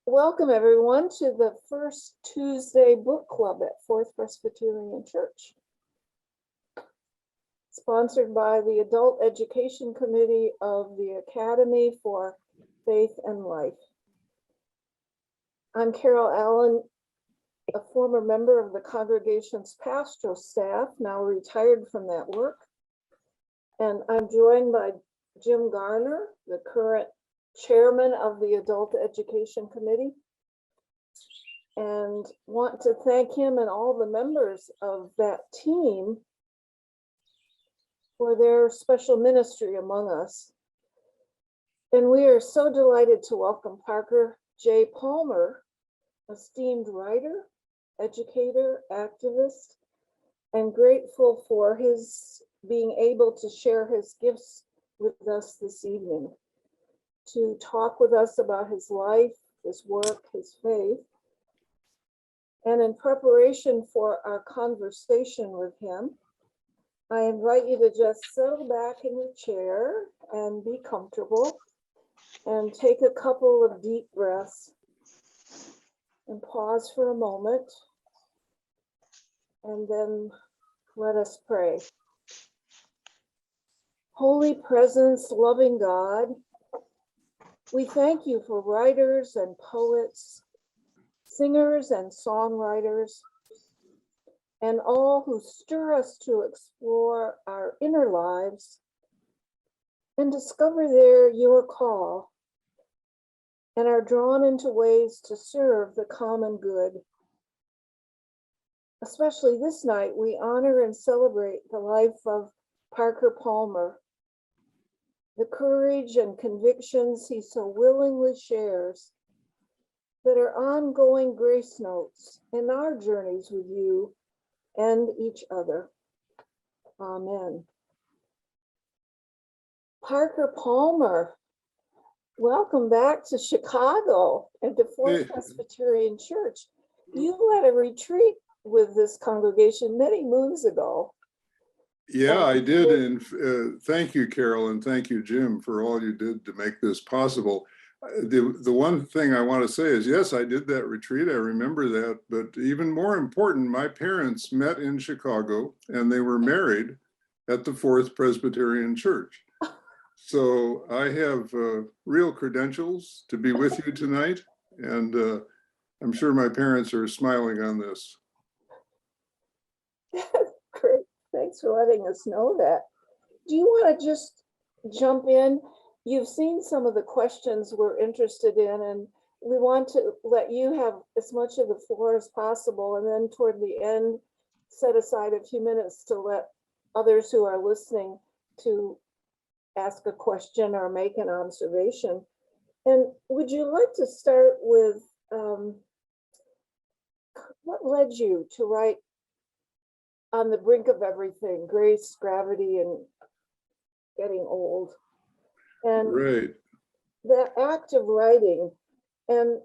Welcome everyone to the first Tuesday book club at Fourth Presbyterian Church, sponsored by the Adult Education Committee of the Academy for Faith and Life. I'm Carol Allen, a former member of the congregation's pastoral staff, now retired from that work. And I'm joined by Jim Garner, the current chairman of the Adult Education Committee, and want to thank him and all the members of that team for their special ministry among us. And we are so delighted to welcome Parker J. Palmer, esteemed writer, educator, activist, and grateful for his being able to share his gifts with us this evening, to talk with us about his life, his work, his faith. And in preparation for our conversation with him, I invite you to just settle back in your chair and be comfortable and take a couple of deep breaths and pause for a moment, and then let us pray. Holy presence, loving God, we thank you for writers and poets, singers and songwriters, and all who stir us to explore our inner lives and discover there your call and are drawn into ways to serve the common good. Especially this night, we honor and celebrate the life of Parker Palmer, the courage and convictions he so willingly shares that are ongoing grace notes in our journeys with you and each other. Amen. Parker Palmer, welcome back to Chicago and to Fourth Presbyterian Church. You led a retreat with this congregation many moons ago. Yeah, I did. And thank you, Carol, and thank you, Jim, for all you did to make this possible. The one thing I want to say is, yes, I did that retreat. I remember that. But even more important, my parents met in Chicago and they were married at the Fourth Presbyterian Church. So I have real credentials to be with you tonight. And I'm sure my parents are smiling on this. Great. Thanks for letting us know that. Do you want to just jump in? You've seen some of the questions we're interested in, and we want to let you have as much of the floor as possible, and then toward the end, set aside a few minutes to let others who are listening to ask a question or make an observation. And would you like to start with what led you to write On the Brink of Everything, Grace, Gravity, and Getting Old? And right. The act of writing, and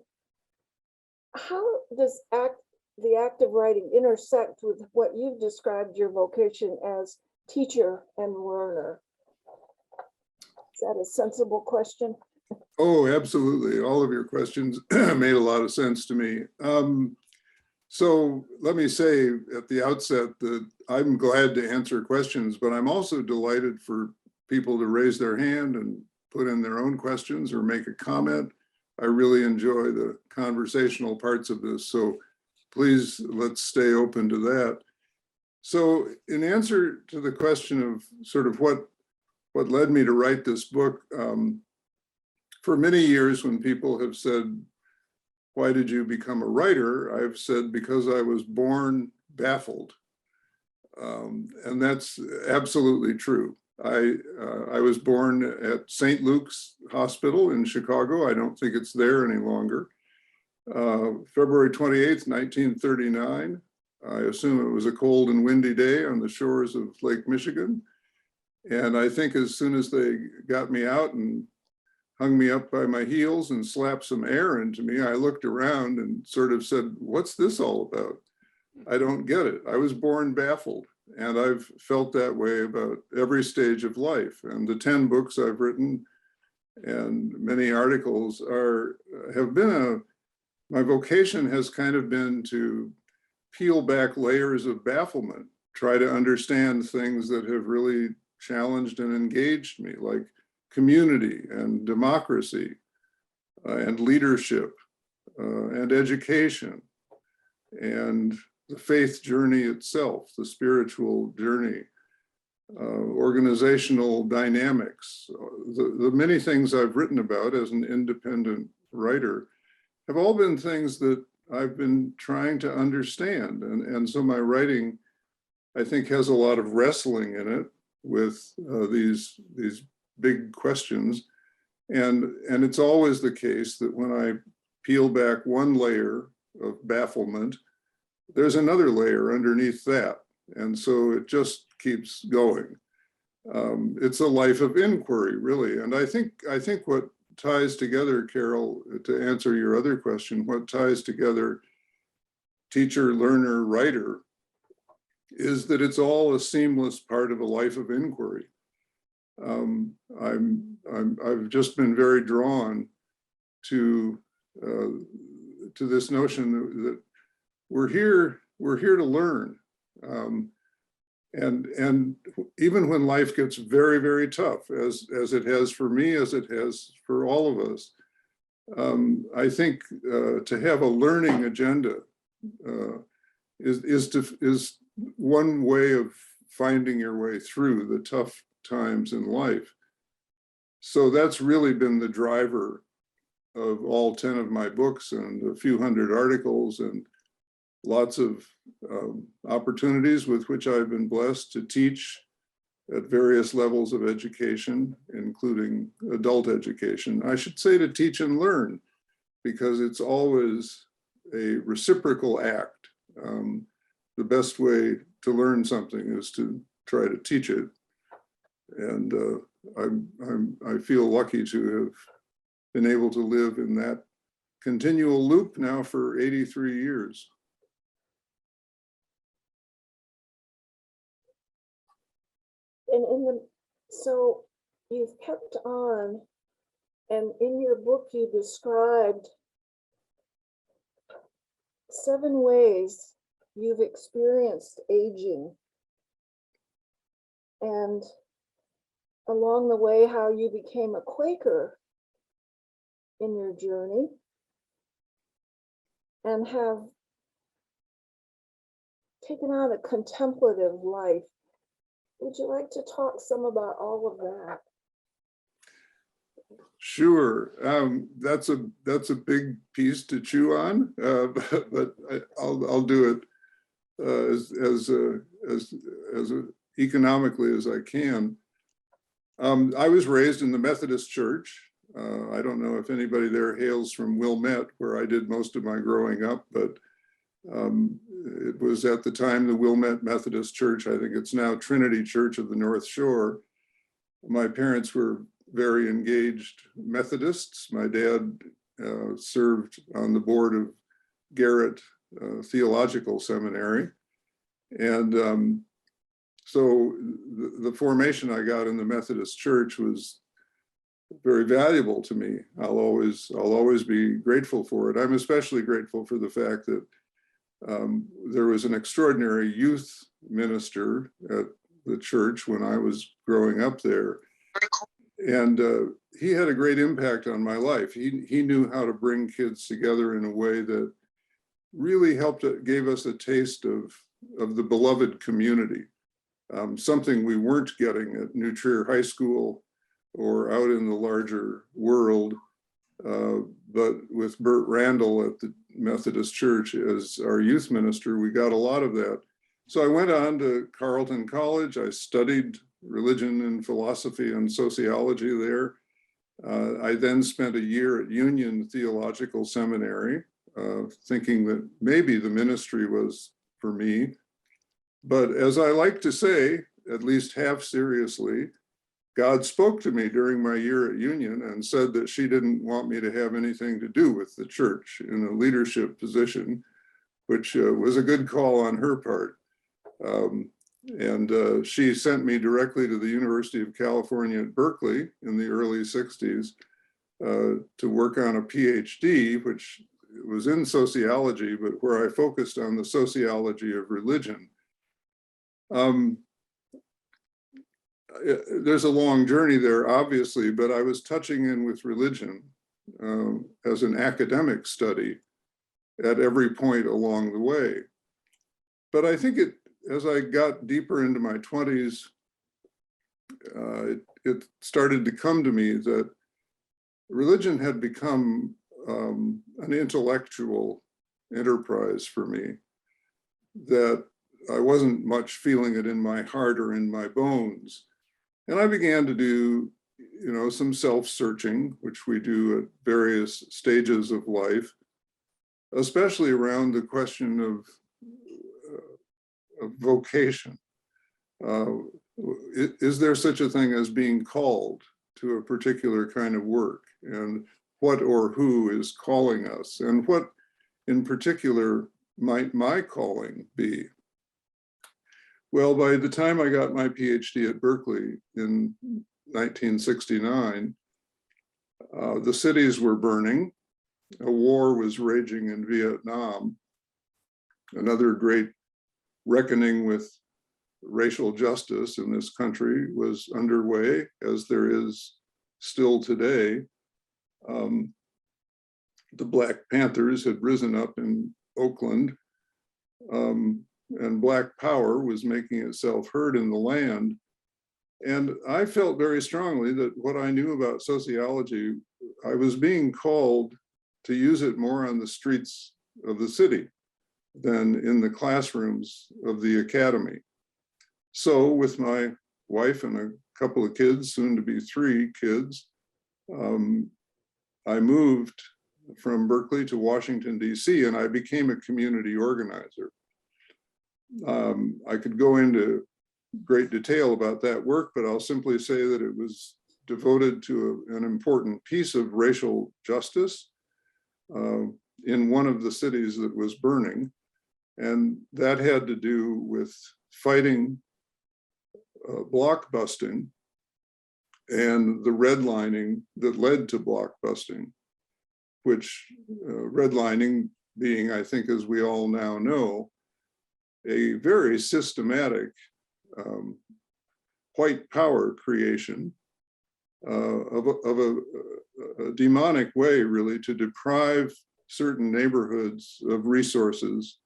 how does the act of writing intersect with what you've described your vocation as teacher and learner? Is that a sensible question? Oh, absolutely. All of your questions made a lot of sense to me. So let me say at the outset that I'm glad to answer questions, but I'm also delighted for people to raise their hand and put in their own questions or make a comment. I really enjoy the conversational parts of this. So please, let's stay open to that. So in answer to the question of sort of what led me to write this book, for many years when people have said, why did you become a writer? I've said, because I was born baffled. And that's absolutely true. I was born at St. Luke's Hospital in Chicago. I don't think it's there any longer. February 28th, 1939. I assume it was a cold and windy day on the shores of Lake Michigan. And I think as soon as they got me out and hung me up by my heels and slapped some air into me, I looked around and sort of said, what's this all about? I don't get it. I was born baffled. And I've felt that way about every stage of life. And the 10 books I've written and many articles have been my vocation has kind of been to peel back layers of bafflement, try to understand things that have really challenged and engaged me, like community and democracy and leadership and education and the faith journey itself, the spiritual journey, organizational dynamics. The many things I've written about as an independent writer have all been things that I've been trying to understand. And so my writing, I think, has a lot of wrestling in it with these big questions. And it's always the case that when I peel back one layer of bafflement, there's another layer underneath that. And so it just keeps going. It's a life of inquiry, really. And I think what ties together, Carol, to answer your other question, what ties together teacher, learner, writer, is that it's all a seamless part of a life of inquiry. I've just been very drawn to this notion that we're here to learn. And even when life gets very, very tough, as it has for me, as it has for all of us, I think to have a learning agenda is one way of finding your way through the tough times in life. So that's really been the driver of all 10 of my books and a few hundred articles and lots of opportunities with which I've been blessed to teach at various levels of education, including adult education. I should say to teach and learn, because it's always a reciprocal act. The best way to learn something is to try to teach it. And I feel lucky to have been able to live in that continual loop now for 83 years. And so you've kept on, and in your book you described 7 ways you've experienced aging, and along the way how you became a Quaker in your journey and have taken on a contemplative life. Would you like to talk some about all of that? Sure, that's a big piece to chew on, but I'll do it as economically as I can. I was raised in the Methodist Church. I don't know if anybody there hails from Wilmette, where I did most of my growing up, but it was at the time the Wilmette Methodist Church. I think it's now Trinity Church of the North Shore. My parents were very engaged Methodists. My dad served on the board of Garrett Theological Seminary. And so the formation I got in the Methodist Church was very valuable to me. I'll always be grateful for it. I'm especially grateful for the fact that there was an extraordinary youth minister at the church when I was growing up there. And he had a great impact on my life. He knew how to bring kids together in a way that really gave us a taste of the beloved community, something we weren't getting at New Trier High School or out in the larger world. But with Bert Randall at the Methodist Church as our youth minister, we got a lot of that. So I went on to Carleton College. I studied religion and philosophy and sociology there. I then spent a year at Union Theological Seminary, thinking that maybe the ministry was for me. But as I like to say, at least half seriously, God spoke to me during my year at Union and said that she didn't want me to have anything to do with the church in a leadership position, which was a good call on her part. And she sent me directly to the University of California at Berkeley in the early 60s to work on a PhD, which it was in sociology, but where I focused on the sociology of religion. There's a long journey there, obviously, but I was touching in with religion as an academic study at every point along the way. But I think as I got deeper into my 20s, it started to come to me that religion had become an intellectual enterprise for me, that I wasn't much feeling it in my heart or in my bones. And I began to do, some self-searching, which we do at various stages of life, especially around the question of vocation. Is there such a thing as being called to a particular kind of work? And what or who is calling us? And what in particular might my calling be? Well, by the time I got my PhD at Berkeley in 1969, the cities were burning. A war was raging in Vietnam. Another great reckoning with racial justice in this country was underway, as there is still today. The Black Panthers had risen up in Oakland, and Black power was making itself heard in the land. And I felt very strongly that what I knew about sociology, I was being called to use it more on the streets of the city than in the classrooms of the academy. So with my wife and a couple of kids, soon to be 3 kids, I moved from Berkeley to Washington, DC, and I became a community organizer. I could go into great detail about that work, but I'll simply say that it was devoted to an important piece of racial justice in one of the cities that was burning. And that had to do with fighting blockbusting and the redlining that led to blockbusting, which redlining being, I think, as we all now know, a very systematic white power creation of a demonic way, really, to deprive certain neighborhoods of resources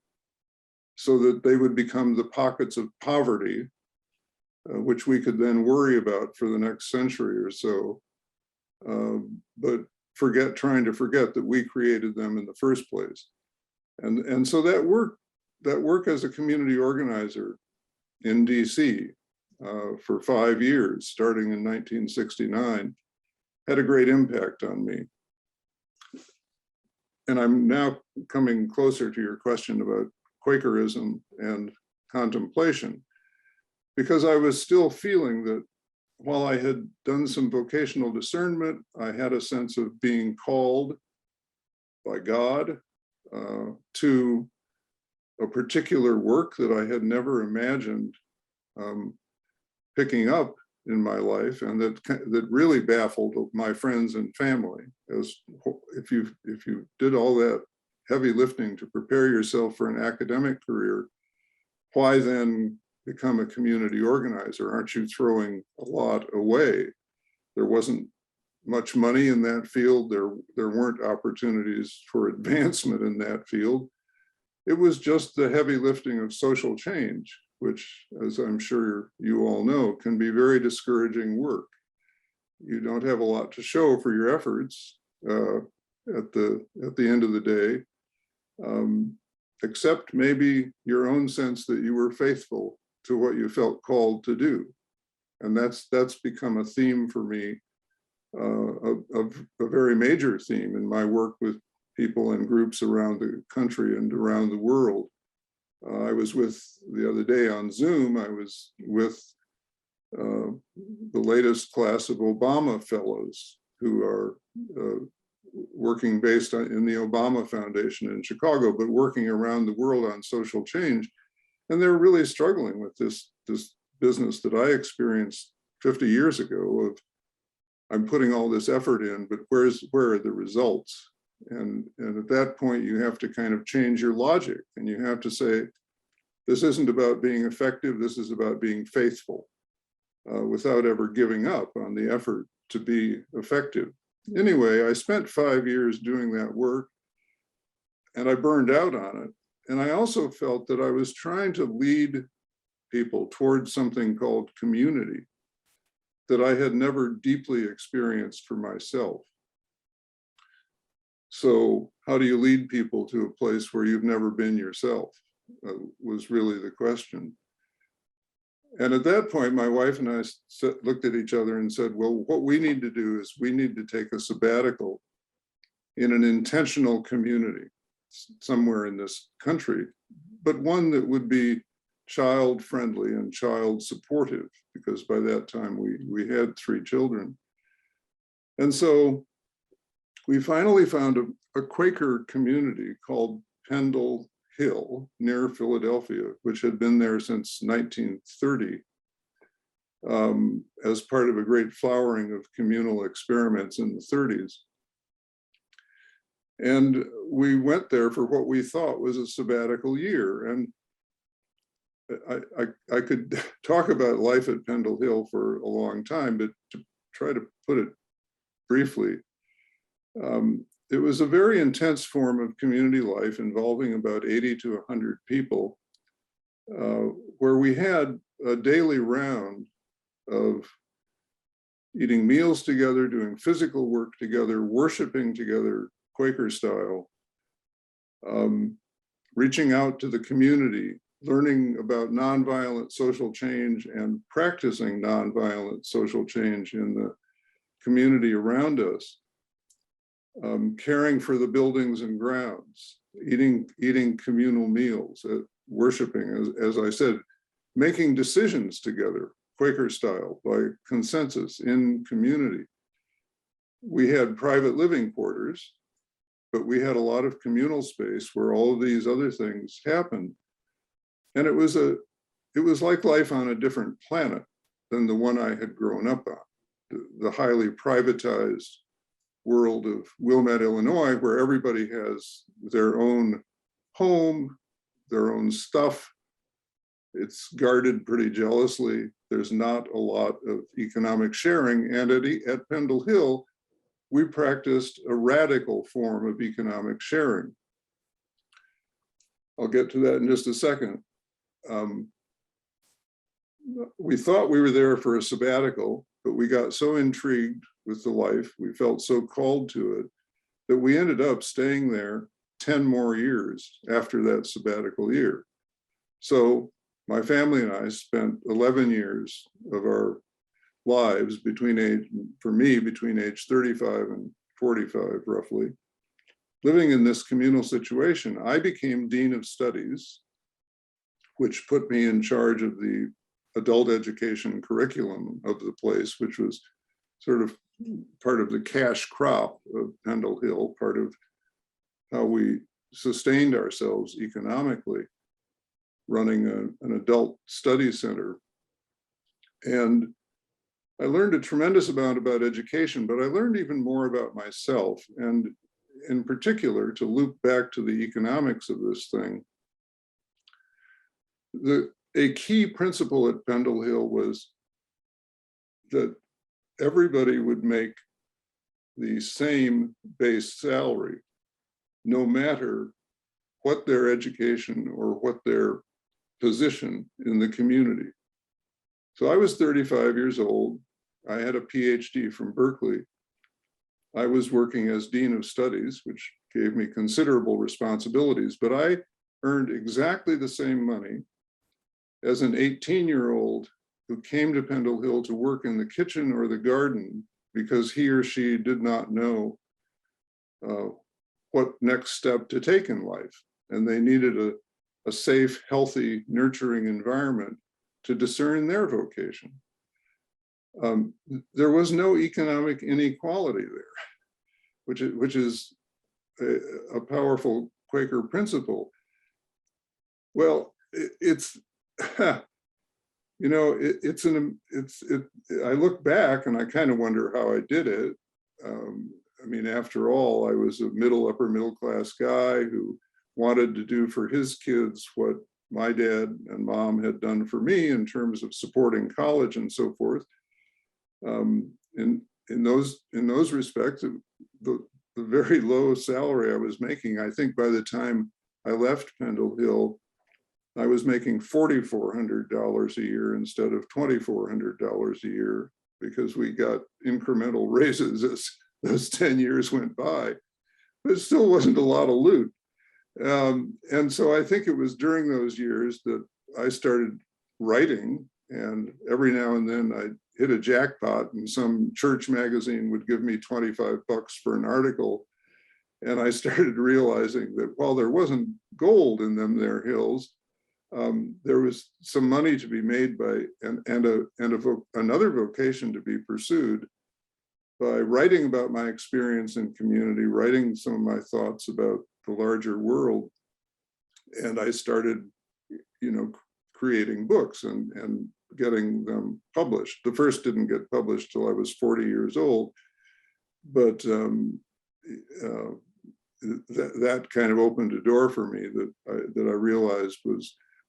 so that they would become the pockets of poverty, which we could then worry about for the next century or so, but trying to forget that we created them in the first place. And so that work as a community organizer in DC for 5 years, starting in 1969, had a great impact on me. And I'm now coming closer to your question about Quakerism and contemplation, because I was still feeling that while I had done some vocational discernment, I had a sense of being called by God to a particular work that I had never imagined picking up in my life, and that really baffled my friends and family. As if you did all that heavy lifting to prepare yourself for an academic career, why then become a community organizer? Aren't you throwing a lot away? There wasn't much money in that field. There weren't opportunities for advancement in that field. It was just the heavy lifting of social change, which, as I'm sure you all know, can be very discouraging work. You don't have a lot to show for your efforts at the end of the day, except maybe your own sense that you were faithful to what you felt called to do. And that's become a theme for me, a very major theme in my work with people and groups around the country and around the world. I was the other day on Zoom, I was with the latest class of Obama fellows who are working based in the Obama Foundation in Chicago, but working around the world on social change. And they're really struggling with this business that I experienced 50 years ago of, I'm putting all this effort in, but where are the results? And at that point, you have to kind of change your logic, and you have to say, this isn't about being effective, this is about being faithful, without ever giving up on the effort to be effective. Anyway, I spent 5 years doing that work, and I burned out on it. And I also felt that I was trying to lead people towards something called community that I had never deeply experienced for myself. So how do you lead people to a place where you've never been yourself, was really the question. And at that point, my wife and I looked at each other and said, well, what we need to do is we need to take a sabbatical in an intentional community somewhere in this country, but one that would be child friendly and child supportive, because by that time we had 3 children. And so we finally found a Quaker community called Pendle Hill near Philadelphia, which had been there since 1930, as part of a great flowering of communal experiments in the 30s. And we went there for what we thought was a sabbatical year. And I could talk about life at Pendle Hill for a long time, but to try to put it briefly, it was a very intense form of community life involving about 80 to 100 people, where we had a daily round of eating meals together, doing physical work together, worshiping together, Quaker style, reaching out to the community, learning about nonviolent social change and practicing nonviolent social change in the community around us, caring for the buildings and grounds, eating communal meals, worshiping, as I said, making decisions together, Quaker style, by consensus in community. We had private living quarters, but we had a lot of communal space where all of these other things happened. And it was like life on a different planet than the one I had grown up on, the highly privatized world of Wilmette, Illinois, where everybody has their own home, their own stuff. It's guarded pretty jealously. There's not a lot of economic sharing. And at Pendle Hill, we practiced a radical form of economic sharing. I'll get to that in just a second. We thought we were there for a sabbatical, but we got so intrigued with the life, we felt so called to it, that we ended up staying there 10 more years after that sabbatical year. So my family and I spent 11 years of our lives between age 35 and 45, roughly, living in this communal situation. I became Dean of Studies, which put me in charge of the adult education curriculum of the place, which was sort of part of the cash crop of Pendle Hill, part of how we sustained ourselves economically, running an adult study center. And I learned a tremendous amount about education, but I learned even more about myself, and in particular, to loop back to the economics of this thing. A key principle at Pendle Hill was that everybody would make the same base salary, no matter what their education or what their position in the community. So I was 35 years old. I had a PhD from Berkeley. I was working as Dean of Studies, which gave me considerable responsibilities, but I earned exactly the same money as an 18-year-old who came to Pendle Hill to work in the kitchen or the garden because he or she did not know what next step to take in life. And they needed a safe, healthy, nurturing environment to discern their vocation. There was no economic inequality there, which is a powerful Quaker principle. Well, it's you know, I look back and I kind of wonder how I did it. I mean, after all, I was a upper middle class guy who wanted to do for his kids what my dad and mom had done for me in terms of supporting college and so forth. In those respects, the very low salary I was making, I think by the time I left Pendle Hill, I was making $4,400 a year instead of $2,400 a year, because we got incremental raises as those 10 years went by, but it still wasn't a lot of loot. And so I think it was during those years that I started writing, and every now and then I'd hit a jackpot and some church magazine would give me 25 bucks for an article. And I started realizing that while there wasn't gold in them there hills, there was some money to be made by, another vocation to be pursued by writing about my experience in community, writing some of my thoughts about the larger world. And I started, creating books and getting them published. The first didn't get published till I was 40 years old, but that kind of opened a door for me that I realized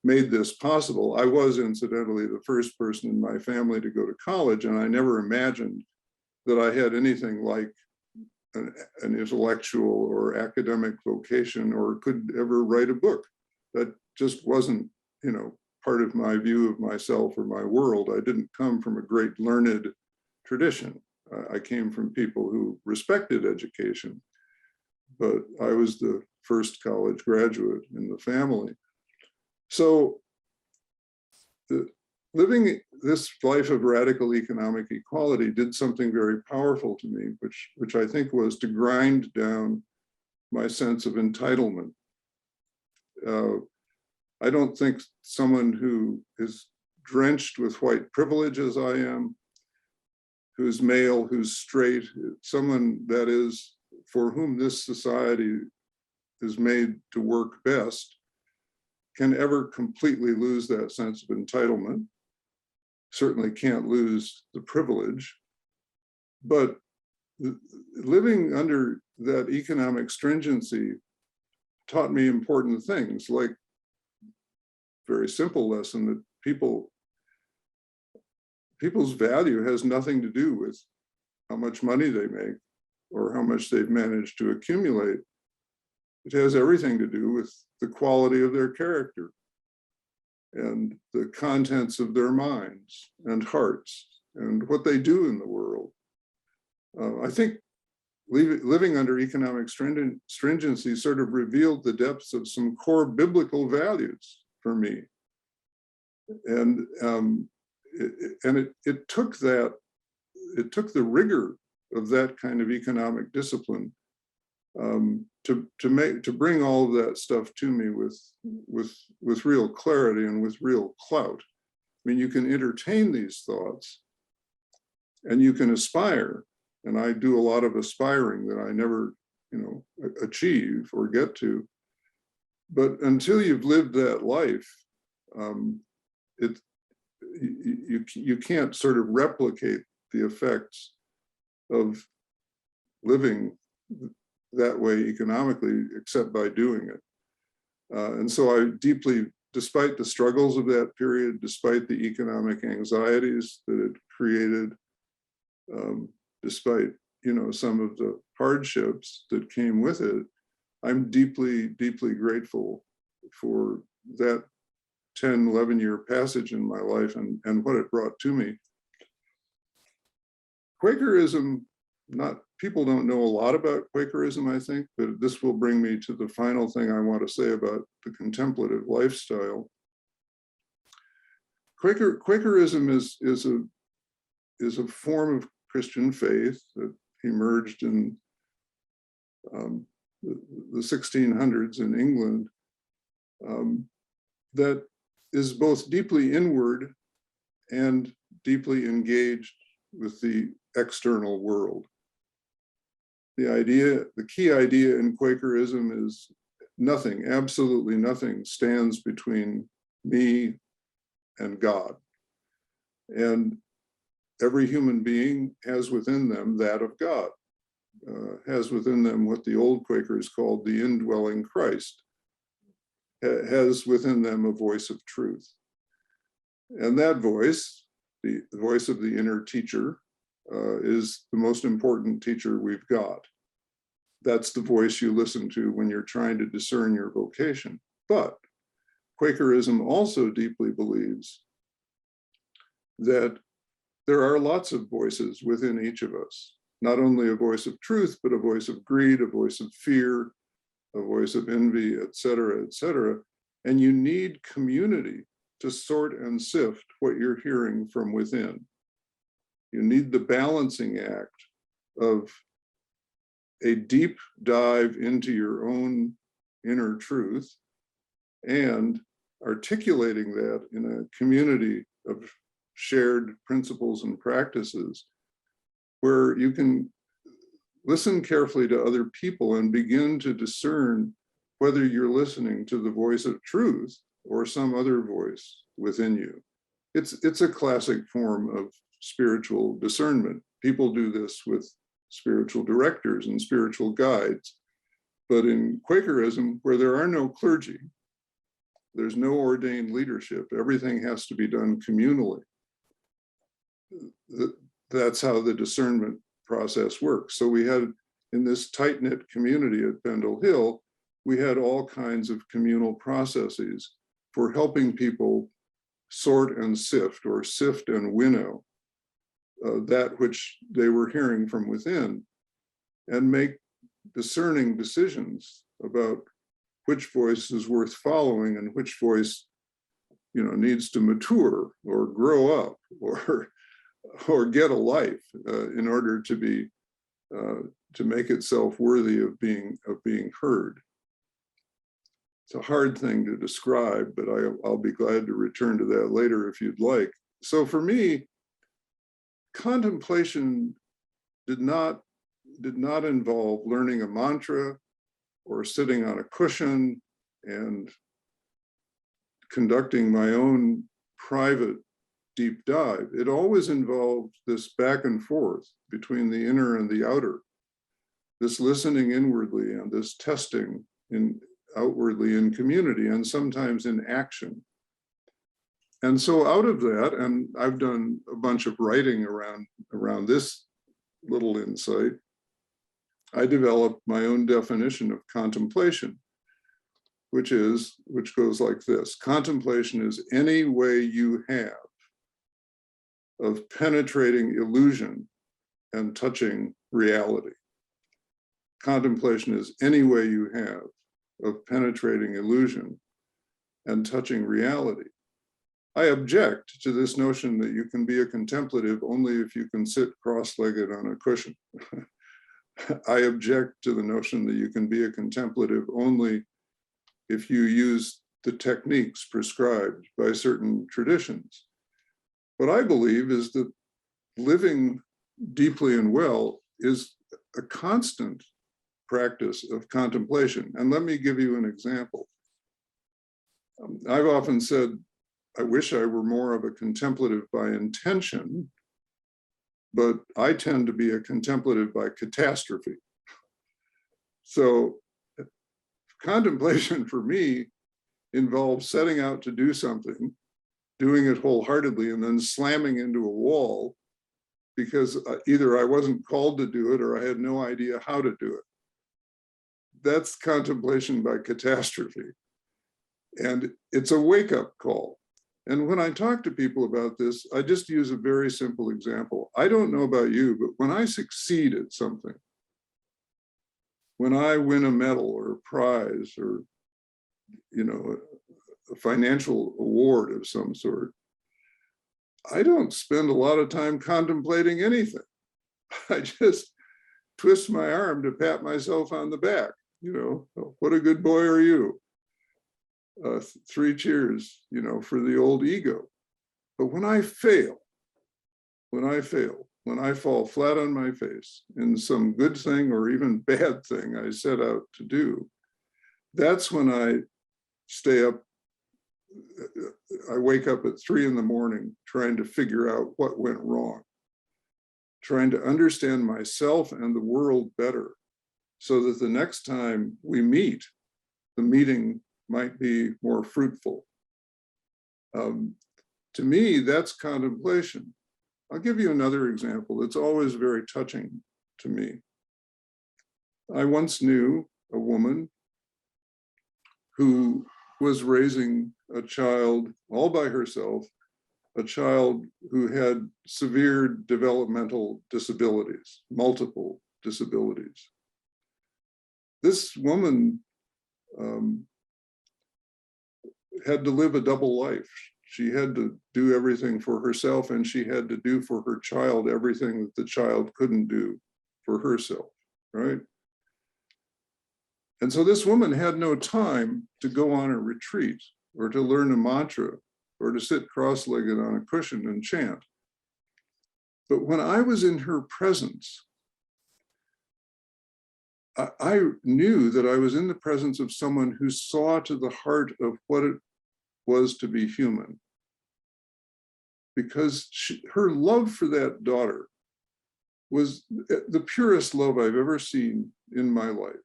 made this possible. I was incidentally the first person in my family to go to college, and I never imagined that I had anything like an intellectual or academic vocation or could ever write a book. That just wasn't, part of my view of myself or my world. I didn't come from a great learned tradition. I came from people who respected education, but I was the first college graduate in the family. So living this life of radical economic equality did something very powerful to me, which I think was to grind down my sense of entitlement. I don't think someone who is drenched with white privilege as I am, who's male, who's straight, someone that is for whom this society is made to work best, can ever completely lose that sense of entitlement. Certainly can't lose the privilege, but living under that economic stringency taught me important things, like very simple lesson that people's value has nothing to do with how much money they make or how much they've managed to accumulate. It has everything to do with the quality of their character and the contents of their minds and hearts and what they do in the world. I think living under economic stringency sort of revealed the depths of some core biblical values for me. And it took the rigor of that kind of economic discipline to bring all of that stuff to me with real clarity and with real clout. I mean, you can entertain these thoughts and you can aspire, and I do a lot of aspiring that I never, achieve or get to. But until you've lived that life, you can't sort of replicate the effects of living that way economically, except by doing it. And so I deeply, despite the struggles of that period, despite the economic anxieties that it created, despite, some of the hardships that came with it, I'm deeply, deeply grateful for that 10, 11-year passage in my life and what it brought to me. Quakerism, people don't know a lot about Quakerism, I think, but this will bring me to the final thing I want to say about the contemplative lifestyle. Quakerism is a form of Christian faith that emerged in the 1600s in England, that is both deeply inward and deeply engaged with the external world. The key idea in Quakerism is nothing, absolutely nothing stands between me and God. And every human being has within them that of God. has within them what the old Quakers called the indwelling Christ, has within them a voice of truth. And that voice, the voice of the inner teacher, is the most important teacher we've got. That's the voice you listen to when you're trying to discern your vocation. But Quakerism also deeply believes that there are lots of voices within each of us, not only a voice of truth, but a voice of greed, a voice of fear, a voice of envy, et cetera, et cetera. And you need community to sort and sift what you're hearing from within. You need the balancing act of a deep dive into your own inner truth and articulating that in a community of shared principles and practices where you can listen carefully to other people and begin to discern whether you're listening to the voice of truth or some other voice within you. It's a classic form of spiritual discernment. People do this with spiritual directors and spiritual guides. But in Quakerism, where there are no clergy, there's no ordained leadership, everything has to be done communally. That's how the discernment process works. So we had, in this tight-knit community at Pendle Hill, we had all kinds of communal processes for helping people sort and sift, or sift and winnow, that which they were hearing from within, and make discerning decisions about which voice is worth following and which voice, needs to mature or grow up or get a life in order to be to make itself worthy of being heard. It's a hard thing to describe, but I'll be glad to return to that later if you'd like. So for me, contemplation did not involve learning a mantra or sitting on a cushion and conducting my own private deep dive. It always involved this back and forth between the inner and the outer, this listening inwardly and this testing outwardly in community and sometimes in action. And so out of that, and I've done a bunch of writing around this little insight, I developed my own definition of contemplation, which goes like this. Contemplation is any way you have of penetrating illusion and touching reality. Contemplation is any way you have of penetrating illusion and touching reality. I object to this notion that you can be a contemplative only if you can sit cross-legged on a cushion. I object to the notion that you can be a contemplative only if you use the techniques prescribed by certain traditions. What I believe is that living deeply and well is a constant practice of contemplation. And let me give you an example. I've often said, I wish I were more of a contemplative by intention, but I tend to be a contemplative by catastrophe. So contemplation for me involves setting out to do something, doing it wholeheartedly, and then slamming into a wall because either I wasn't called to do it or I had no idea how to do it. That's contemplation by catastrophe. And it's a wake-up call. And when I talk to people about this, I just use a very simple example. I don't know about you, but when I succeed at something, when I win a medal or a prize or, a financial award of some sort, I don't spend a lot of time contemplating anything. I just twist my arm to pat myself on the back. What a good boy are you? 3 cheers, for the old ego. But when I fail, when I fall flat on my face in some good thing or even bad thing I set out to do, that's when I stay up. I wake up at 3 in the morning trying to figure out what went wrong. trying to understand myself and the world better so that the next time we meet, the meeting might be more fruitful. To me, that's contemplation. I'll give you another example. It's always very touching to me. I once knew a woman who was raising a child all by herself, a child who had severe developmental disabilities, multiple disabilities. This woman had to live a double life. She had to do everything for herself, and she had to do for her child everything that the child couldn't do for herself, right? And so this woman had no time to go on a retreat or to learn a mantra or to sit cross-legged on a cushion and chant. But when I was in her presence, I knew that I was in the presence of someone who saw to the heart of what it was to be human. Because her love for that daughter was the purest love I've ever seen in my life.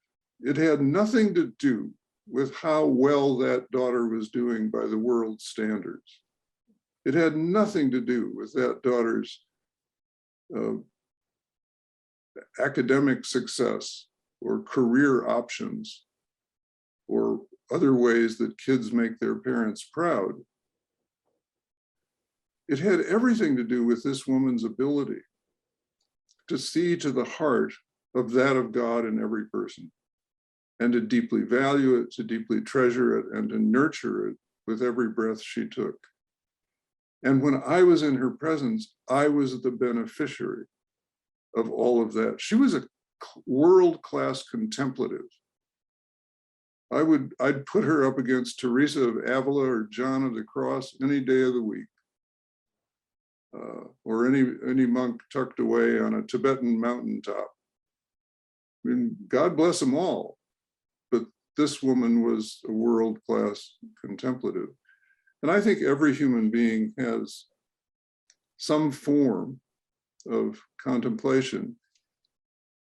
It had nothing to do with how well that daughter was doing by the world's standards. It had nothing to do with that daughter's academic success or career options or other ways that kids make their parents proud. It had everything to do with this woman's ability to see to the heart of that of God in every person, and to deeply value it, to deeply treasure it, and to nurture it with every breath she took. And when I was in her presence, I was the beneficiary of all of that. She was a world-class contemplative. I'd put her up against Teresa of Avila or John of the Cross any day of the week, or any monk tucked away on a Tibetan mountaintop. I mean, God bless them all, but this woman was a world-class contemplative. And I think every human being has some form of contemplation.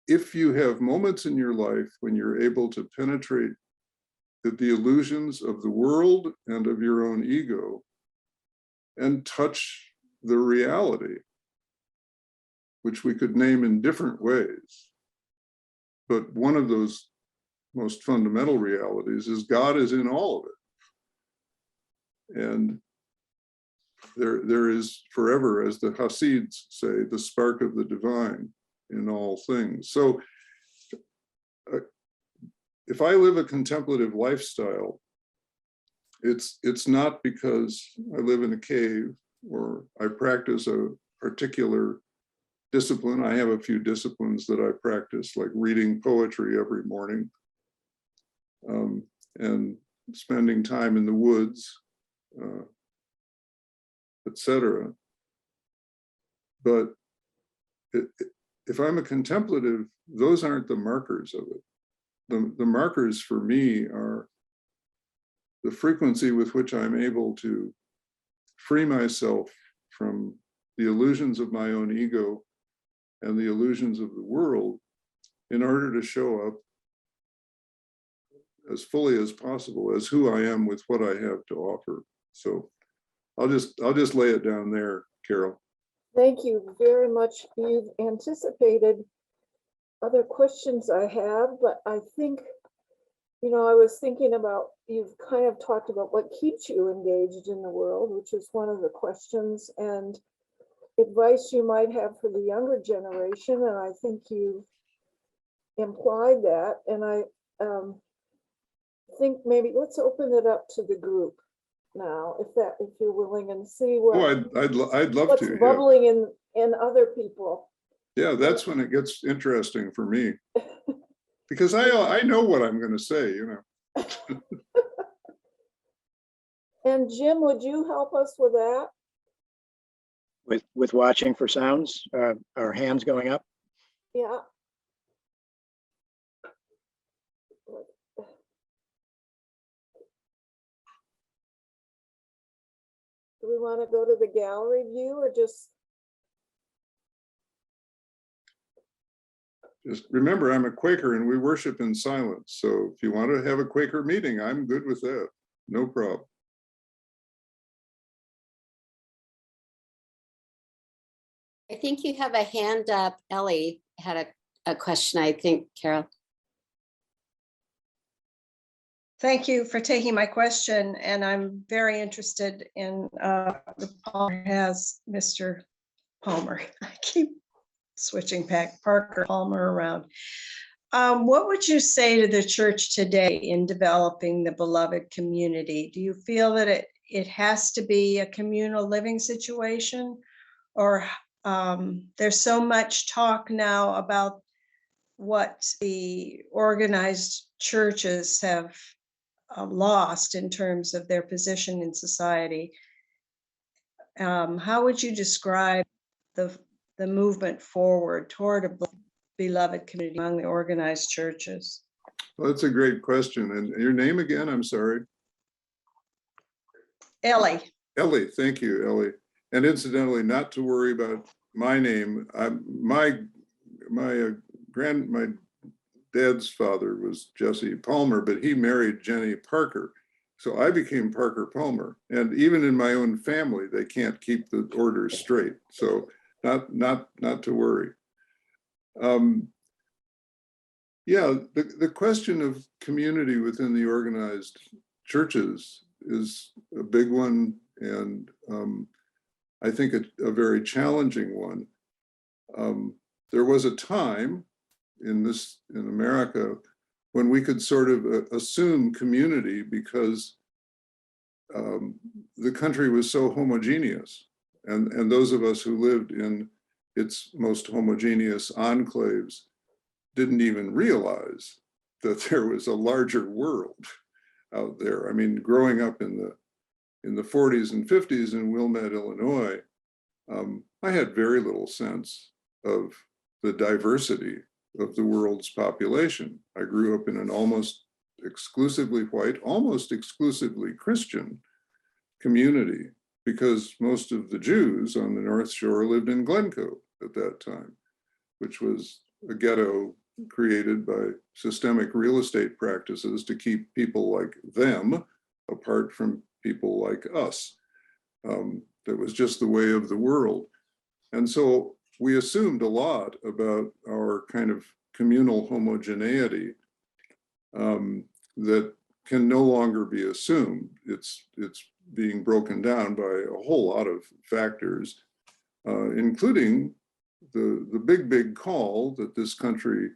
If you have moments in your life when you're able to penetrate the illusions of the world and of your own ego and touch the reality, which we could name in different ways. But one of those most fundamental realities is God is in all of it. And there is forever, as the Hasids say, the spark of the divine in all things. So if I live a contemplative lifestyle, it's not because I live in a cave or I practice a particular discipline. I have a few disciplines that I practice, like reading poetry every morning, and spending time in the woods, etc. But if I'm a contemplative, those aren't the markers of it. The markers for me are the frequency with which I'm able to free myself from the illusions of my own ego and the illusions of the world in order to show up as fully as possible as who I am with what I have to offer. So I'll just lay it down there, Carol. Thank you very much. You've anticipated other questions I have, but I think, I was thinking about, you've kind of talked about what keeps you engaged in the world, which is one of the questions, and advice you might have for the younger generation. And I think you've implied that. And I think maybe let's open it up to the group now, if you're willing, and see what I'd love what's to. bubbling in other people. Yeah, that's when it gets interesting for me, because I know what I'm going to say, And Jim, would you help us with that? With watching for sounds, our hands going up. Yeah. Do we want to go to the gallery view or just Just remember, I'm a Quaker and we worship in silence. So if you want to have a Quaker meeting, I'm good with that. No problem. I think you have a hand up. Ellie had a question, I think, Carol. Thank you for taking my question, and I'm very interested in the Palmer has Mr. Palmer. I keep switching back Parker Palmer around. What would you say to the church today in developing the beloved community? Do you feel that it has to be a communal living situation, or there's so much talk now about what the organized churches have lost in terms of their position in society? How would you describe the movement forward toward a beloved community among the organized churches? Well, that's a great question. And your name again? I'm sorry. Ellie. Ellie, thank you, Ellie. And incidentally, not to worry about my name. My dad's father was Jesse Palmer, but he married Jenny Parker. So I became Parker Palmer. And even in my own family, they can't keep the orders straight. So not to worry. Yeah, the question of community within the organized churches is a big one, and I think a very challenging one. There was a time in America when we could sort of assume community because the country was so homogeneous, and those of us who lived in its most homogeneous enclaves didn't even realize that there was a larger world out there. I mean, growing up in the 40s and 50s in Wilmette, Illinois, I had very little sense of the diversity of the world's population. I grew up in an almost exclusively white, almost exclusively Christian community because most of the Jews on the North Shore lived in Glencoe at that time, which was a ghetto created by systemic real estate practices to keep people like them apart from people like us. That was just the way of the world. And so we assumed a lot about our kind of communal homogeneity that can no longer be assumed. It's being broken down by a whole lot of factors, including the big call that this country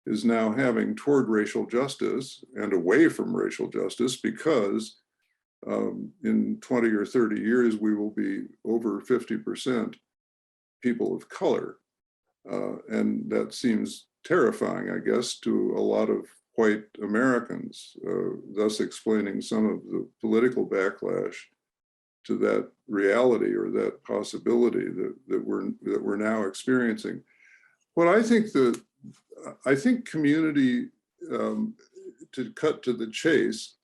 is now having toward racial justice and away from racial justice, because in 20 or 30 years, we will be over 50% people of color. And that seems terrifying, I guess, to a lot of white Americans, thus explaining some of the political backlash to that reality or that possibility that we're now experiencing. What I think community, to cut to the chase,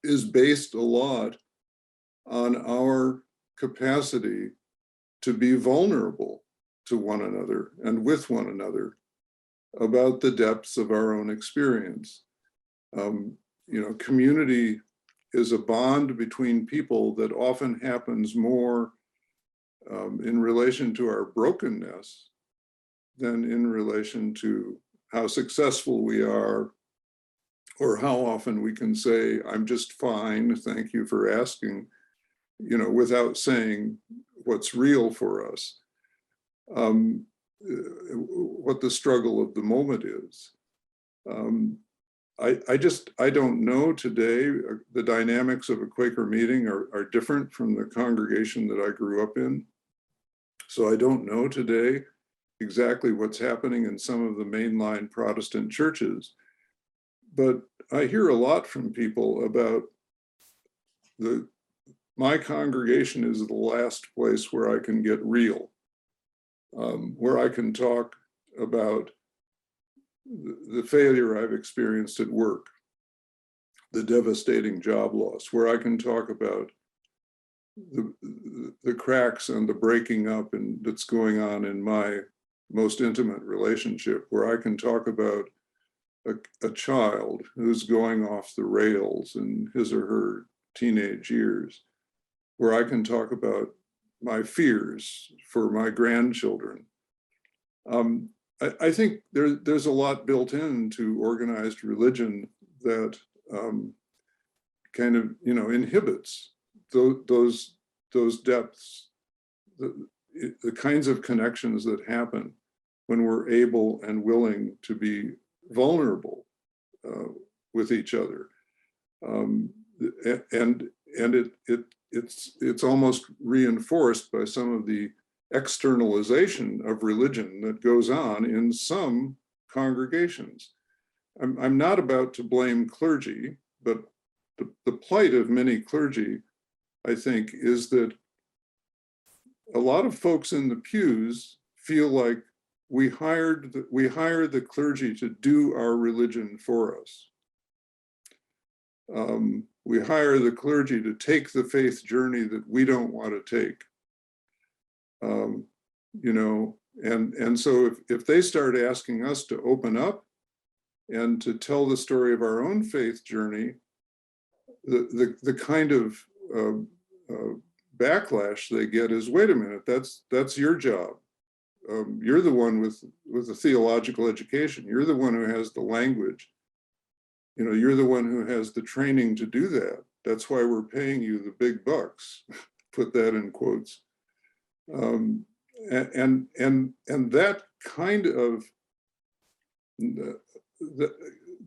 is based a lot on our capacity to be vulnerable to one another and with one another about the depths of our own experience. Community is a bond between people that often happens more in relation to our brokenness than in relation to how successful we are, or how often we can say, I'm just fine, thank you for asking, without saying what's real for us, what the struggle of the moment is. I don't know today. The dynamics of a Quaker meeting are different from the congregation that I grew up in. So I don't know today exactly what's happening in some of the mainline Protestant churches. But I hear a lot from people about my congregation is the last place where I can get real, where I can talk about the failure I've experienced at work, the devastating job loss, where I can talk about the cracks and the breaking up that's going on in my most intimate relationship, where I can talk about a child who's going off the rails in his or her teenage years, where I can talk about my fears for my grandchildren. I think there's a lot built into organized religion that kind of, inhibits those depths, the kinds of connections that happen when we're able and willing to be vulnerable with each other. And it's almost reinforced by some of the externalization of religion that goes on in some congregations. I'm not about to blame clergy, but the plight of many clergy, I think, is that a lot of folks in the pews feel like we hired the clergy to do our religion for us. We hire the clergy to take the faith journey that we don't want to take. And so if they start asking us to open up and to tell the story of our own faith journey, the kind of backlash they get is, wait a minute, that's your job. You're the one with the theological education. You're the one who has the language. You're the one who has the training to do that. That's why we're paying you the big bucks. Put that in quotes. And that kind of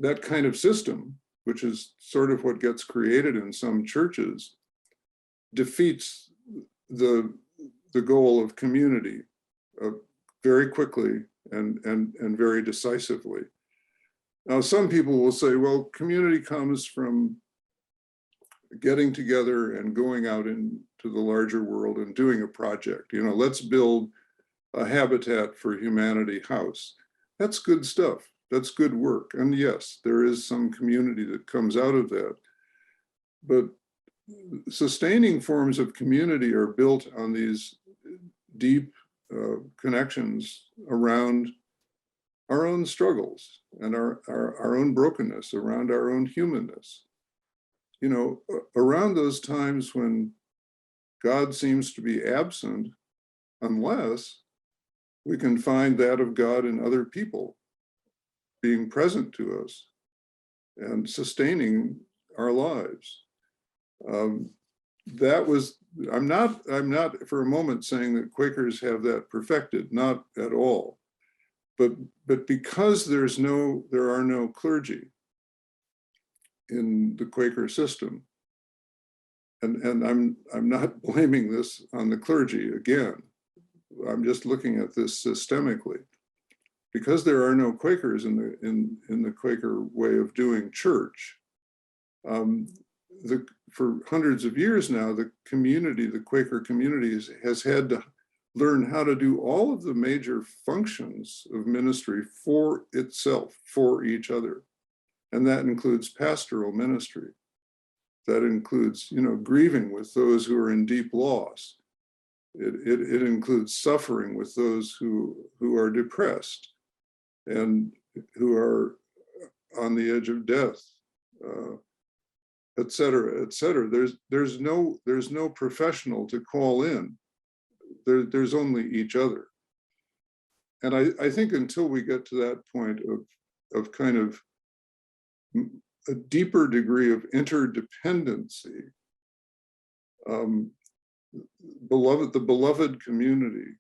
that kind of system, which is sort of what gets created in some churches, defeats the goal of community very quickly and very decisively. Now, some people will say, well, community comes from getting together and going out into the larger world and doing a project. Let's build a Habitat for Humanity house. That's good stuff. That's good work. And yes, there is some community that comes out of that. But sustaining forms of community are built on these deep connections around our own struggles and our own brokenness, around our own humanness. Around those times when God seems to be absent, unless we can find that of God in other people being present to us and sustaining our lives. I'm not for a moment saying that Quakers have that perfected, not at all. But because there are no clergy in the Quaker system, and I'm not blaming this on the clergy again. I'm just looking at this systemically. Because there are no Quakers in the Quaker way of doing church, for hundreds of years now, the Quaker communities has had to learn how to do all of the major functions of ministry for itself, for each other. And that includes pastoral ministry. That includes, grieving with those who are in deep loss. It includes suffering with those who are depressed and who are on the edge of death, et cetera, et cetera. There's no professional to call in. There's only each other. And I think until we get to that point of kind of a deeper degree of interdependency, the beloved community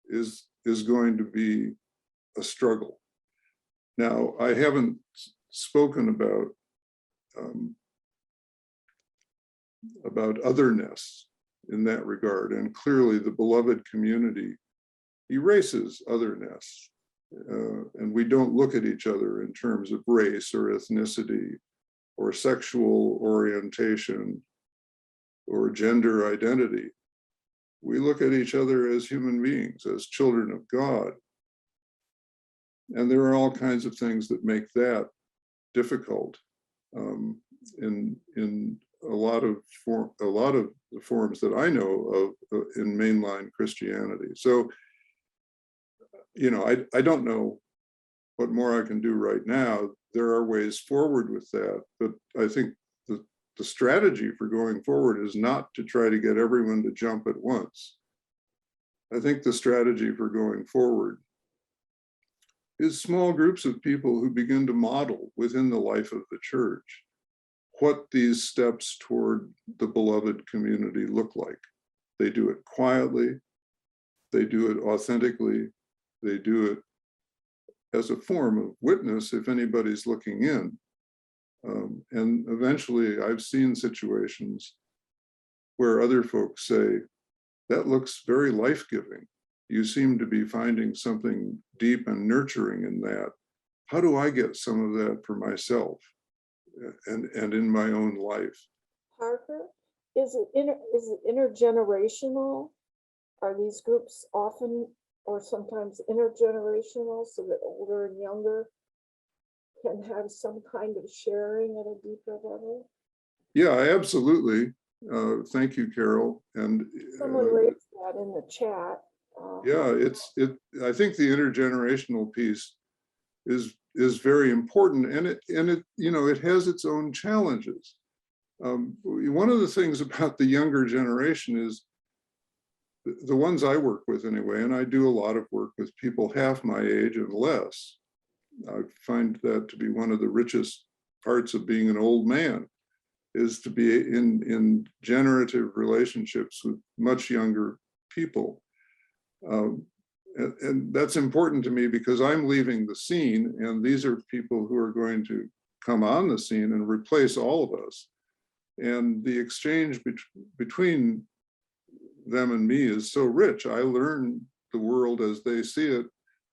is going to be a struggle. Now, I haven't spoken about otherness in that regard, and clearly the beloved community erases otherness, and we don't look at each other in terms of race or ethnicity or sexual orientation or gender identity. We look at each other as human beings, as children of God. And there are all kinds of things that make that difficult in a lot of the forms that I know of in mainline Christianity. So, I don't know what more I can do right now. There are ways forward with that, but I think the strategy for going forward is not to try to get everyone to jump at once. I think the strategy for going forward is small groups of people who begin to model within the life of the church what these steps toward the beloved community look like. They do it quietly, they do it authentically, they do it as a form of witness if anybody's looking in. And eventually I've seen situations where other folks say, that looks very life-giving. You seem to be finding something deep and nurturing in that. How do I get some of that for myself and in my own life? Parker, is it intergenerational? Are these groups often or sometimes intergenerational so that older and younger can have some kind of sharing at a deeper level? Yeah, absolutely. Thank you, Carol. And Someone raised that in the chat. yeah, I think the intergenerational piece is very important, and it has its own challenges. One of the things about the younger generation is the ones I work with anyway, and I do a lot of work with people half my age and less. I find that to be one of the richest parts of being an old man, is to be in generative relationships with much younger people. And that's important to me because I'm leaving the scene, and these are people who are going to come on the scene and replace all of us. And the exchange between them and me is so rich. I learn the world as they see it.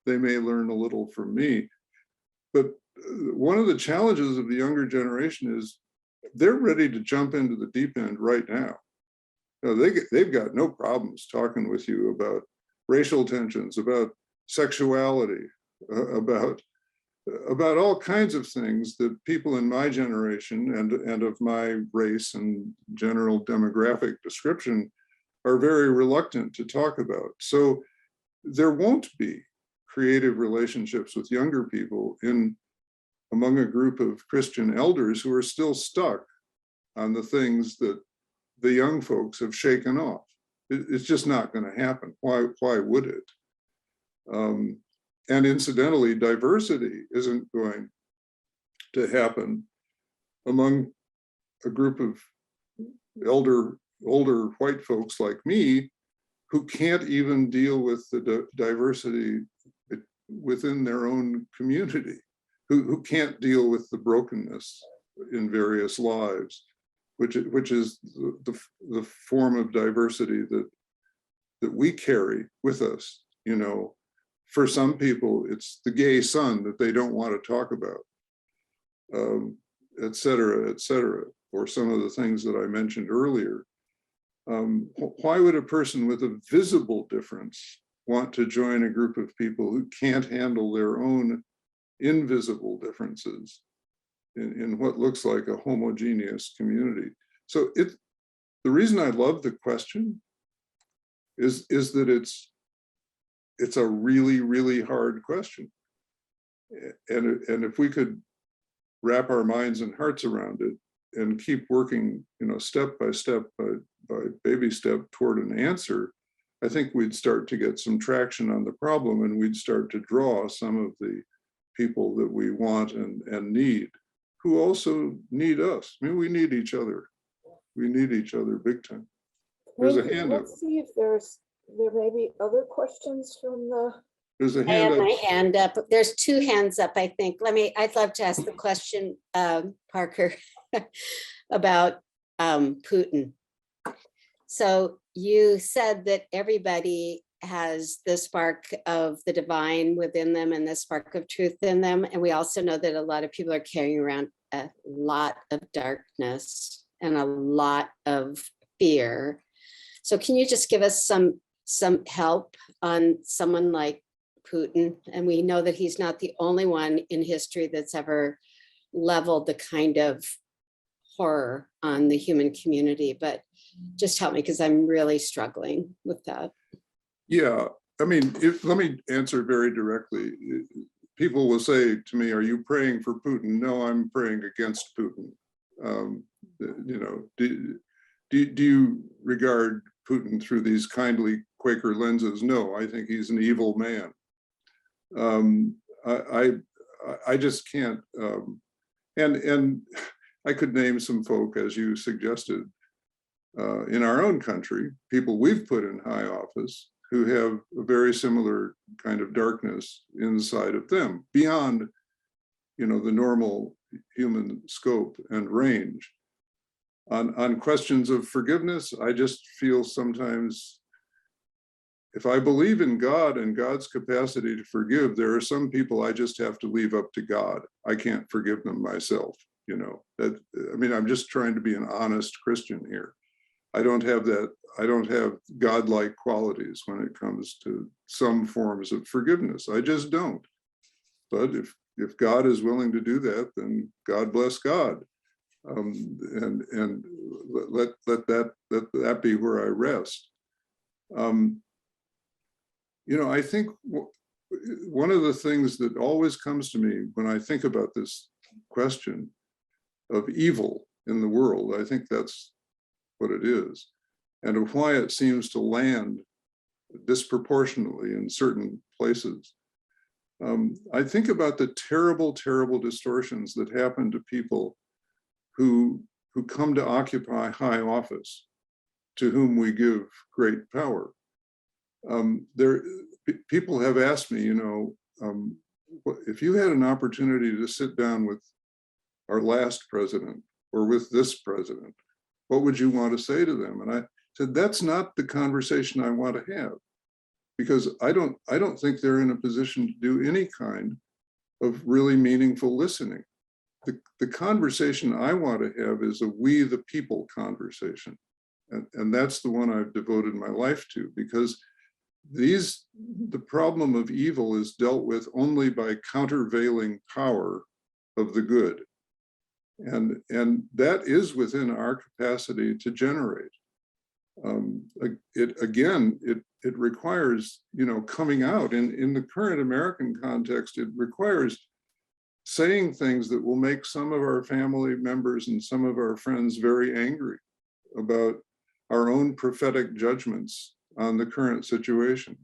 They may learn a little from me. But one of the challenges of the younger generation is they're ready to jump into the deep end right now. They've got no problems talking with you about racial tensions, about sexuality, about all kinds of things that people in my generation and of my race and general demographic description are very reluctant to talk about. So there won't be creative relationships with younger people among a group of Christian elders who are still stuck on the things that the young folks have shaken off. It's just not going to happen. Why would it? And incidentally, diversity isn't going to happen among a group of older white folks like me who can't even deal with the diversity within their own community, who can't deal with the brokenness in various lives, which is the form of diversity that we carry with us. For some people, it's the gay son that they don't want to talk about, et cetera, or some of the things that I mentioned earlier. Why would a person with a visible difference want to join a group of people who can't handle their own invisible differences in what looks like a homogeneous community? So the reason I love the question is that it's a really, really hard question. And if we could wrap our minds and hearts around it and keep working, step by step, by baby step toward an answer, I think we'd start to get some traction on the problem, and we'd start to draw some of the people that we want and need, who also need us. I mean, we need each other. We need each other big time. There's a hand up. Let's see if there may be other questions from the. There's a I hand have up. my hand up. There's two hands up, I think. I'd love to ask the question, Parker, about Putin. So you said that everybody has the spark of the divine within them and the spark of truth in them. And we also know that a lot of people are carrying around a lot of darkness and a lot of fear. So can you just give us some help on someone like Putin? And we know that he's not the only one in history that's ever leveled the kind of horror on the human community, but just help me because I'm really struggling with that. Yeah, I mean, let me answer very directly. People will say to me, are you praying for Putin? No, I'm praying against Putin. You know, do you regard Putin through these kindly Quaker lenses? No, I think he's an evil man. I just can't, and I could name some folk, as you suggested, in our own country, people we've put in high office who have a very similar kind of darkness inside of them, beyond, you know, the normal human scope and range. On questions of forgiveness, I just feel sometimes, if I believe in God and God's capacity to forgive, there are some people I just have to leave up to God. I can't forgive them myself, you know. That, I mean, I'm just trying to be an honest Christian here. I don't have that, I don't have godlike qualities when it comes to some forms of forgiveness. I just don't. But if God is willing to do that, then God bless God. And let that be where I rest. You know, I think one of the things that always comes to me when I think about this question of evil in the world, I think that's what it is, and of why it seems to land disproportionately in certain places. I think about the terrible, terrible distortions that happen to people who come to occupy high office, to whom we give great power. People have asked me, you know, if you had an opportunity to sit down with our last president or with this president, what would you want to say to them? And I said, that's not the conversation I want to have, because I don't think they're in a position to do any kind of really meaningful listening. The conversation I want to have is a we the people conversation. And that's the one I've devoted my life to, because the problem of evil is dealt with only by countervailing power of the good. And that is within our capacity to generate. It requires, you know, coming out in the current American context, it requires saying things that will make some of our family members and some of our friends very angry about our own prophetic judgments on the current situation.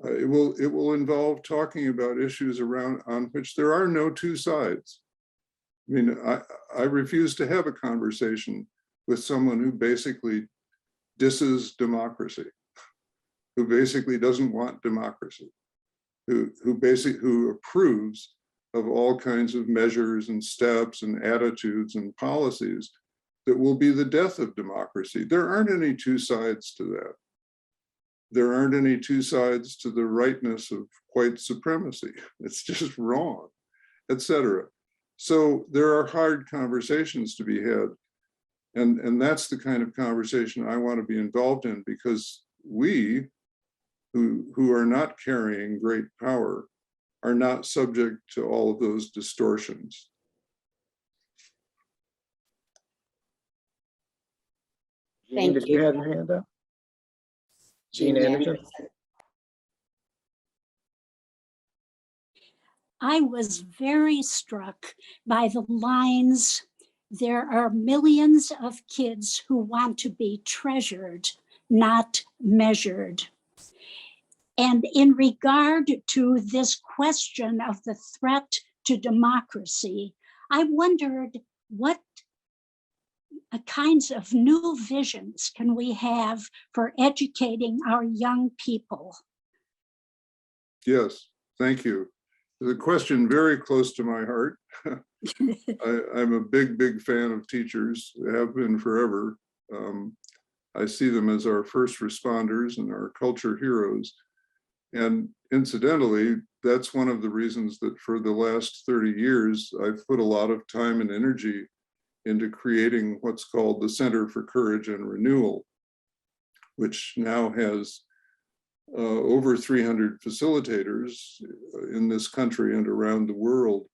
It will involve talking about issues on which there are no two sides. I mean, I refuse to have a conversation with someone who basically disses democracy, who basically doesn't want democracy, who approves of all kinds of measures and steps and attitudes and policies that will be the death of democracy. There aren't any two sides to that. There aren't any two sides to the rightness of white supremacy. It's just wrong, etc. So there are hard conversations to be had. And that's the kind of conversation I want to be involved in, because we who are not carrying great power are not subject to all of those distortions. Jean, Thank did you you. have your hand up? Jean Jean Anderson? I was very struck by the lines, "There are millions of kids who want to be treasured, not measured." And in regard to this question of the threat to democracy, I wondered what kinds of new visions can we have for educating our young people? Yes, thank you. The question very close to my heart. I'm a big fan of teachers, have been forever. I see them as our first responders and our culture heroes. And incidentally, that's one of the reasons that for the last 30 years, I've put a lot of time and energy into creating what's called the Center for Courage and Renewal, which now has over 300 facilitators in this country and around the world.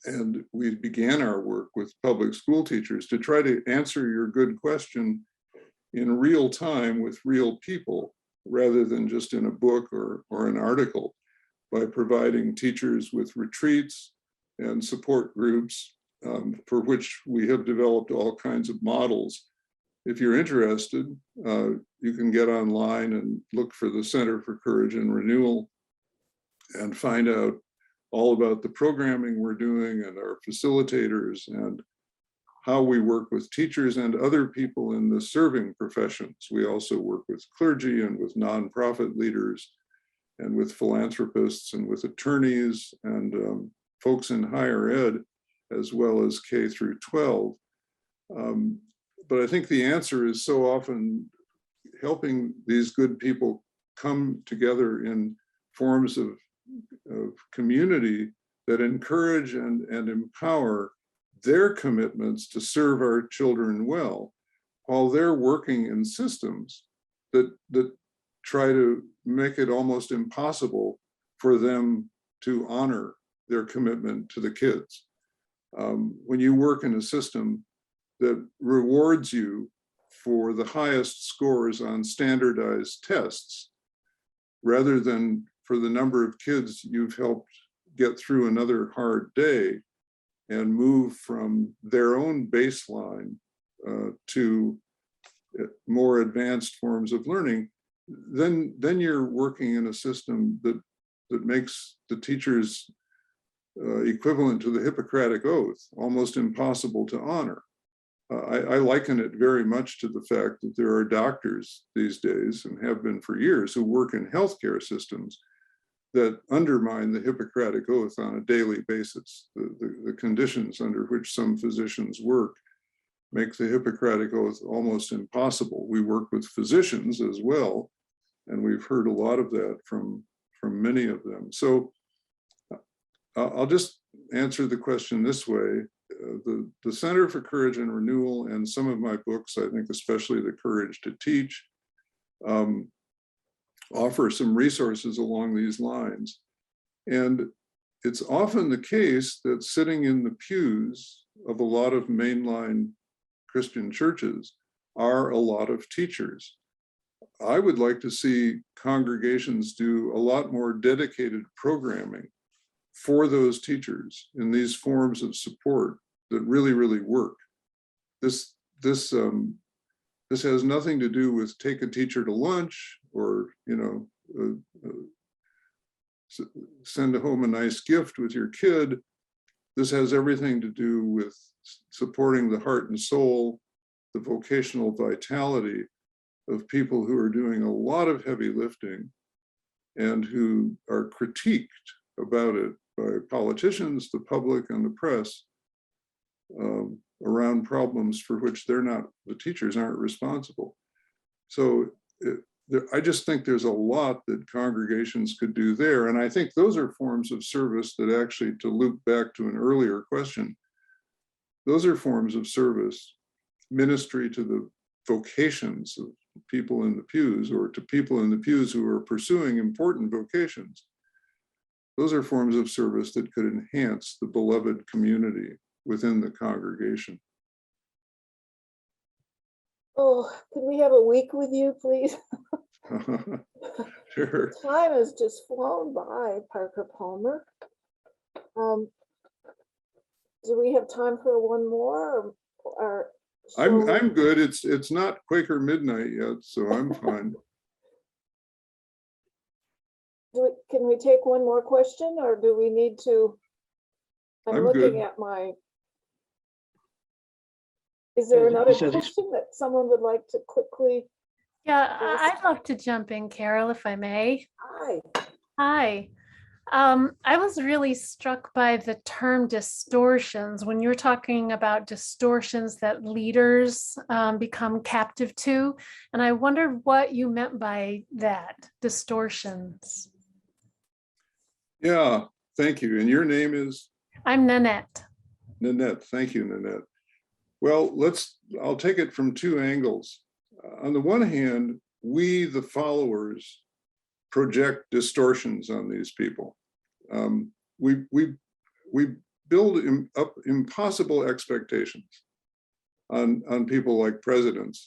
And we began our work with public school teachers to try to answer your good question in real time with real people, rather than just in a book or an article, by providing teachers with retreats and support groups for which we have developed all kinds of models. If you're interested, you can get online and look for the Center for Courage and Renewal and find out all about the programming we're doing and our facilitators and how we work with teachers and other people in the serving professions. We also work with clergy and with nonprofit leaders and with philanthropists and with attorneys and folks in higher ed, as well as K through 12. But I think the answer is so often helping these good people come together in forms of community that encourage and empower their commitments to serve our children well, while they're working in systems that try to make it almost impossible for them to honor their commitment to the kids. When you work in a system that rewards you for the highest scores on standardized tests, rather than for the number of kids you've helped get through another hard day and move from their own baseline to more advanced forms of learning, then you're working in a system that makes the teachers equivalent to the Hippocratic Oath almost impossible to honor. I liken it very much to the fact that there are doctors these days, and have been for years, who work in healthcare systems that undermine the Hippocratic Oath on a daily basis. The conditions under which some physicians work make the Hippocratic Oath almost impossible. We work with physicians as well, and we've heard a lot of that from many of them. So I'll just answer the question this way. The Center for Courage and Renewal and some of my books, I think especially The Courage to Teach, offer some resources along these lines. And it's often the case that sitting in the pews of a lot of mainline Christian churches are a lot of teachers. I would like to see congregations do a lot more dedicated programming for those teachers in these forms of support that really, really work. This has nothing to do with take a teacher to lunch or, send home a nice gift with your kid. This has everything to do with supporting the heart and soul, the vocational vitality of people who are doing a lot of heavy lifting and who are critiqued about it by politicians, the public, and the press around problems for which the teachers aren't responsible. So I just think there's a lot that congregations could do there. And I think those are forms of service that actually, to loop back to an earlier question, those are forms of service, ministry to the vocations of people in the pews, or to people in the pews who are pursuing important vocations. Those are forms of service that could enhance the beloved community within the congregation. Oh, could we have a week with you, please? Sure. Time has just flown by, Parker Palmer. Do we have time for one more? Or I'm good. It's not Quaker midnight yet, so I'm fine. Can we take one more question, or do we need to? I'm looking good. at my. Is there another question that someone would like to quickly? Yeah, Yes. I'd love to jump in, Carol, if I may. Hi. Hi. I was really struck by the term distortions when you were talking about distortions that leaders become captive to. And I wondered what you meant by that, distortions. Yeah, thank you. And your name is? I'm Nanette. Nanette. Thank you, Nanette. Well, I'll take it from two angles. On the one hand, we, the followers, project distortions on these people. We build up impossible expectations on people like presidents,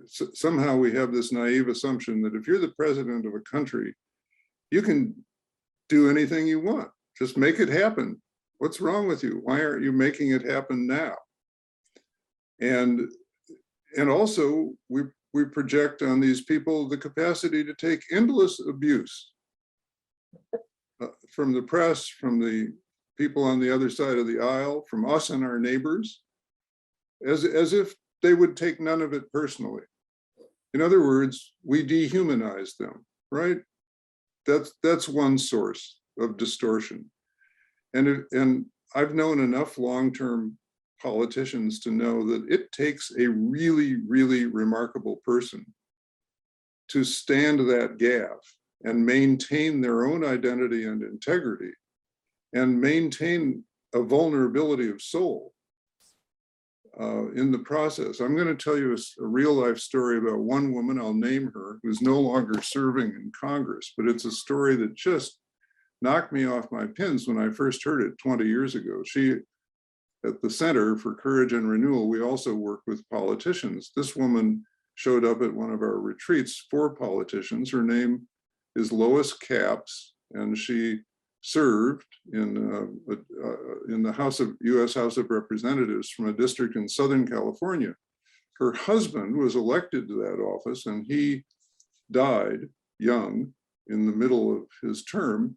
somehow we have this naive assumption that if you're the president of a country, you can do anything you want. Just make it happen. What's wrong with you? Why aren't you making it happen now? And also we project on these people the capacity to take endless abuse from the press, from the people on the other side of the aisle, from us and our neighbors, as if they would take none of it personally. In other words, we dehumanize them, right? That's one source of distortion. And I've known enough long-term politicians to know that it takes a really, really remarkable person to stand that gaffe and maintain their own identity and integrity and maintain a vulnerability of soul in the process. I'm going to tell you a real life story about one woman, I'll name her, who's no longer serving in Congress, but it's a story that just knocked me off my pins when I first heard it 20 years ago. She, at the Center for Courage and Renewal, we also work with politicians. This woman showed up at one of our retreats for politicians. Her name is Lois Capps, and she served in the U.S. House of Representatives from a district in Southern California. Her husband was elected to that office, and he died young in the middle of his term.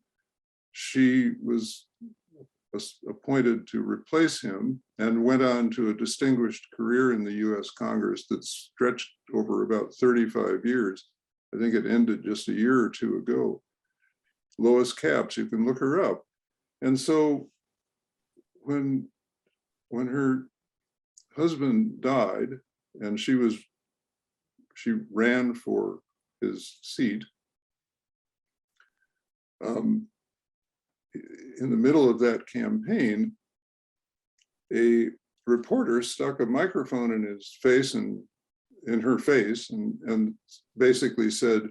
She was appointed to replace him and went on to a distinguished career in the US Congress that stretched over about 35 years. I think it ended just a year or two ago. Lois Capps, you can look her up. And so when her husband died and she ran for his seat, in the middle of that campaign, a reporter stuck a microphone in his face and in her face and basically said,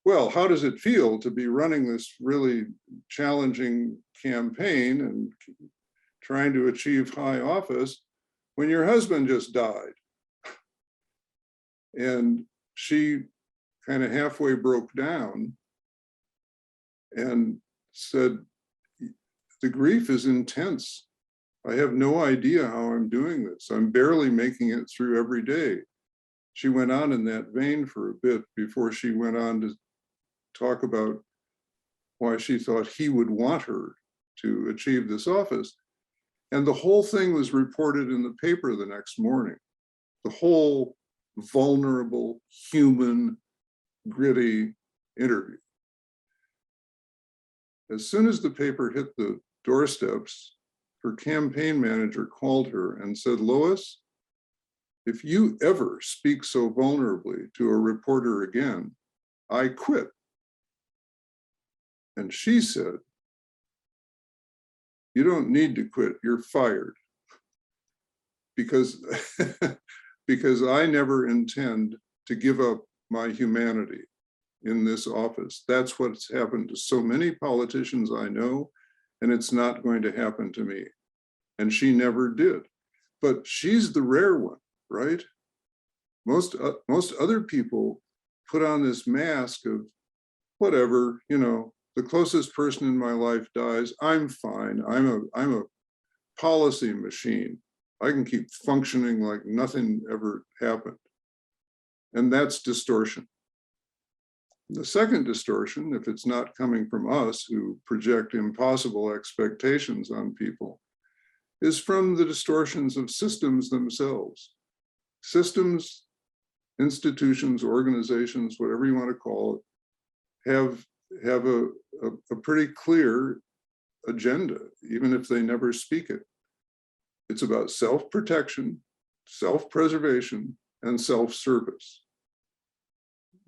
well, how does it feel to be running this really challenging campaign and trying to achieve high office when your husband just died? And she kind of halfway broke down and said, the grief is intense. I have no idea how I'm doing this. I'm barely making it through every day. She went on in that vein for a bit before she went on to talk about why she thought he would want her to achieve this office. And the whole thing was reported in the paper the next morning. The whole vulnerable, human, gritty interview. As soon as the paper hit the doorsteps, her campaign manager called her and said, Lois, if you ever speak so vulnerably to a reporter again, I quit. And she said, you don't need to quit, you're fired. Because I never intend to give up my humanity in this office. That's what's happened to so many politicians I know, and it's not going to happen to me. And she never did. But she's the rare one, right? Most other people put on this mask of whatever, you know, the closest person in my life dies, I'm fine. I'm a policy machine. I can keep functioning like nothing ever happened. And that's distortion. The second distortion, if it's not coming from us who project impossible expectations on people, is from the distortions of systems themselves. Systems, institutions, organizations, whatever you want to call it, have a pretty clear agenda, even if they never speak it. It's about self-protection, self-preservation, and self-service.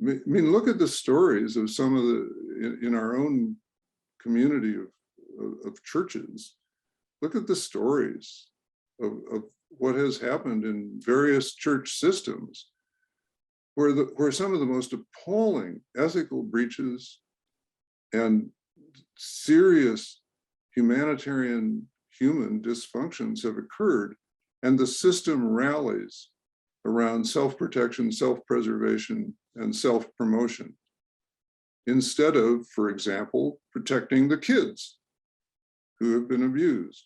I mean, look at the stories of some of the, in our own community of churches. Look at the stories of what has happened in various church systems where some of the most appalling ethical breaches and serious humanitarian human dysfunctions have occurred, and the system rallies around self-protection, self-preservation, and self-promotion, instead of, for example, protecting the kids who have been abused,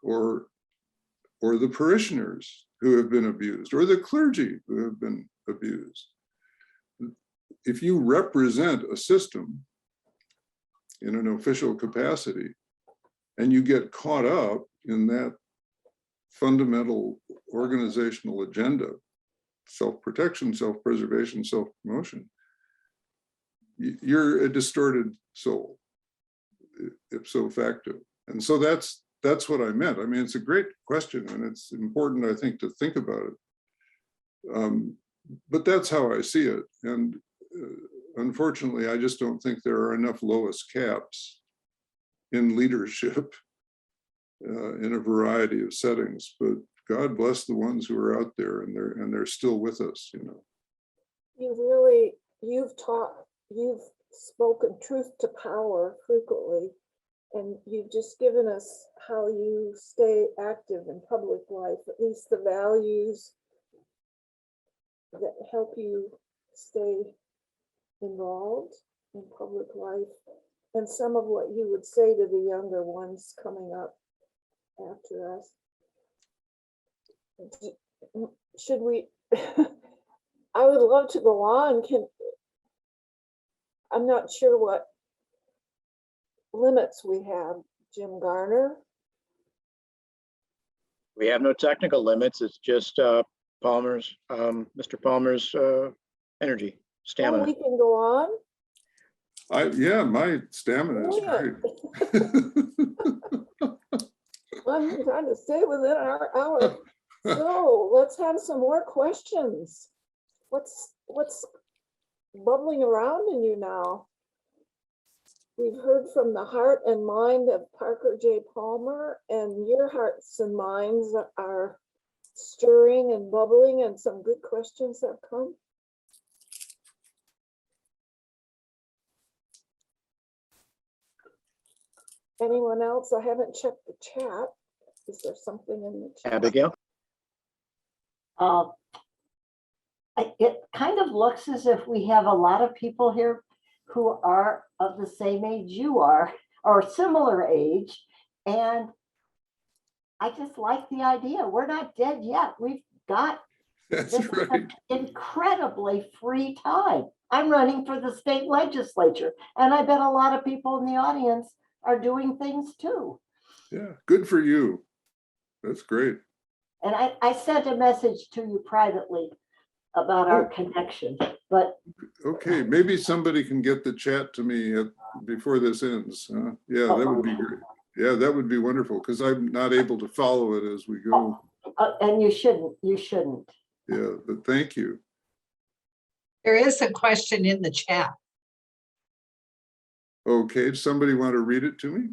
or the parishioners who have been abused, or the clergy who have been abused. If you represent a system in an official capacity and you get caught up in that fundamental organizational agenda, self-protection, self-preservation, self-promotion, you're a distorted soul, ipso facto. And so that's what I meant. I mean, it's a great question, and it's important, I think, to think about it. But that's how I see it. And unfortunately, I just don't think there are enough lowest caps in leadership in a variety of settings. But God bless the ones who are out there, and they're still with us, you know. You've spoken truth to power frequently, and you've just given us how you stay active in public life, at least the values that help you stay involved in public life, and some of what you would say to the younger ones coming up after us. Should we, I would love to go on. I'm not sure what limits we have. Jim Garner? We have no technical limits. It's just Palmer's, Mr. Palmer's energy, Oh, stamina. we can go on? Yeah, my stamina is great. I'm trying to stay within our hour. So let's have some more questions. What's bubbling around in you now? We've heard from the heart and mind of Parker J. Palmer, and your hearts and minds are stirring and bubbling, and some good questions have come. Anyone else? I haven't checked the chat. Is there something in the chat? Abigail? It kind of looks as if we have a lot of people here who are of the same age you are, or similar age. And I just like the idea. We're not dead yet. We've got That's this right. incredibly free time. I'm running for the state legislature, and I bet a lot of people in the audience are doing things too. Yeah, good for you. That's great. And I sent a message to you privately about our connection, but Okay, maybe somebody can get the chat to me before this ends. Yeah, that would be great. Yeah, that would be wonderful, because I'm not able to follow it as we go. and you shouldn't. Yeah, but thank you. There is a question in the chat. Okay, somebody want to read it to me?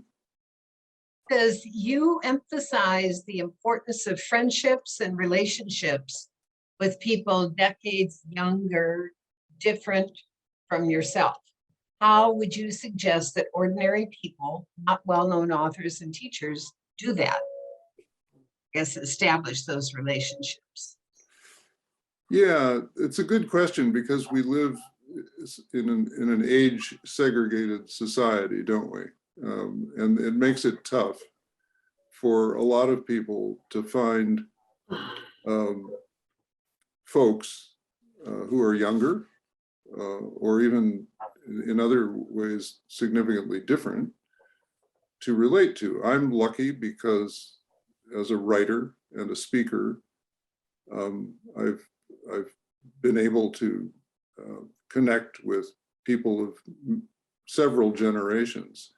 Says you emphasize the importance of friendships and relationships with people decades younger, different from yourself. How would you suggest that ordinary people, not well-known authors and teachers, do that? I guess establish those relationships. Yeah, it's a good question, because we live in an age segregated society, don't we? And it makes it tough for a lot of people to find folks who are younger or even in other ways significantly different to relate to. I'm lucky because as a writer and a speaker, I've been able to connect with people of several generations.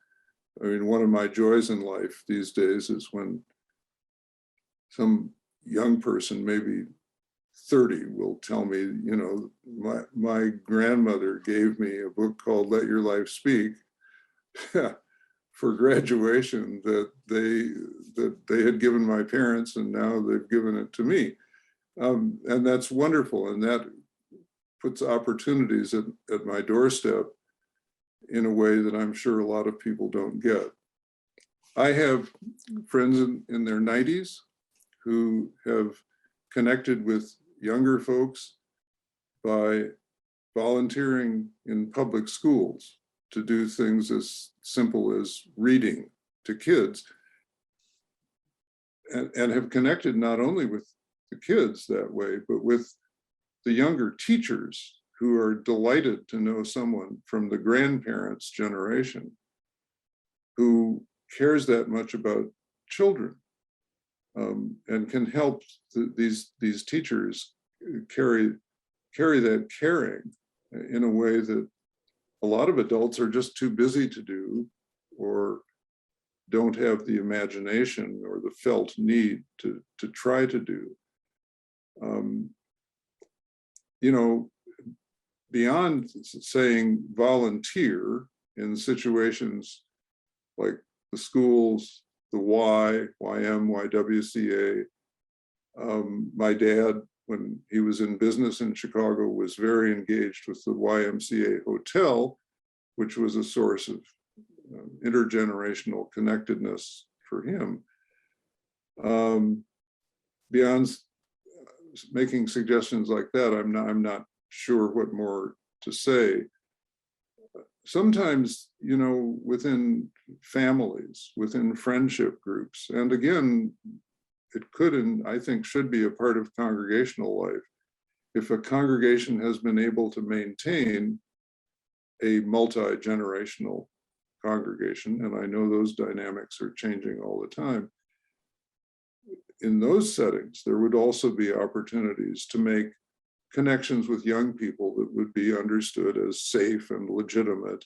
I mean, one of my joys in life these days is when some young person, maybe 30, will tell me, you know, my grandmother gave me a book called Let Your Life Speak for graduation that they had given my parents, and now they've given it to me. And that's wonderful, and that puts opportunities at my doorstep in a way that I'm sure a lot of people don't get. I have friends in their 90s who have connected with younger folks by volunteering in public schools to do things as simple as reading to kids, and have connected not only with the kids that way, but with the younger teachers who are delighted to know someone from the grandparents' generation who cares that much about children, and can help these teachers carry that caring in a way that a lot of adults are just too busy to do, or don't have the imagination or the felt need to try to do. You know, beyond saying volunteer in situations like the schools, the YM, YWCA. My dad, when he was in business in Chicago, was very engaged with the YMCA Hotel, which was a source of intergenerational connectedness for him. Beyond making suggestions like that, I'm not sure what more to say. Sometimes, you know, within families, within friendship groups, and again, it could and I think should be a part of congregational life. If a congregation has been able to maintain a multi-generational congregation, and I know those dynamics are changing all the time, in those settings, there would also be opportunities to make connections with young people that would be understood as safe and legitimate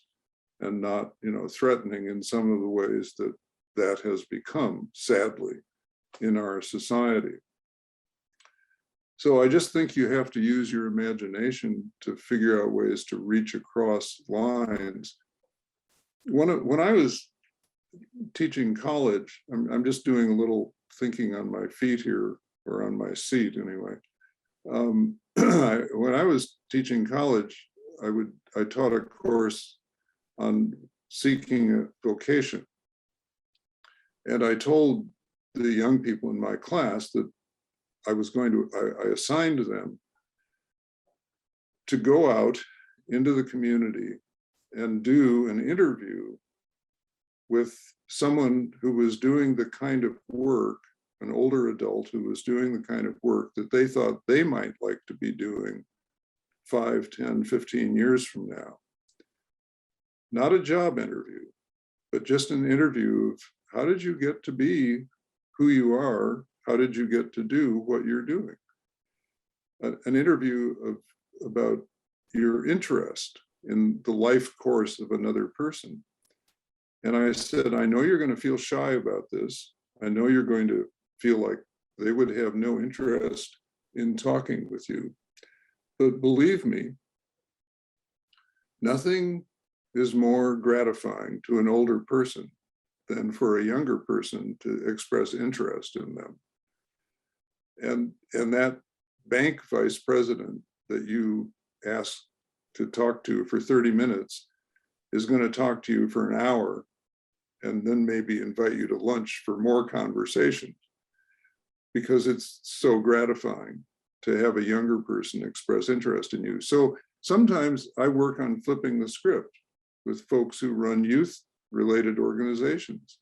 and not, you know, threatening in some of the ways that that has become, sadly, in our society. So I just think you have to use your imagination to figure out ways to reach across lines. When I was teaching college, I'm just doing a little thinking on my feet here, or on my seat anyway. When I was teaching college, I taught a course on seeking a vocation. And I told the young people in my class that I assigned them to go out into the community and do an interview with someone who was doing the kind of work, an older adult who was doing the kind of work that they thought they might like to be doing 5, 10, 15 years from now. Not a job interview, but just an interview of how did you get to be who you are? How did you get to do what you're doing? An interview about your interest in the life course of another person. And I said, I know you're going to feel shy about this. I know you're going to feel like they would have no interest in talking with you. But believe me, nothing is more gratifying to an older person than for a younger person to express interest in them. And that bank vice president that you asked to talk to for 30 minutes is going to talk to you for an hour and then maybe invite you to lunch for more conversation, because it's so gratifying to have a younger person express interest in you. So sometimes I work on flipping the script with folks who run youth-related organizations.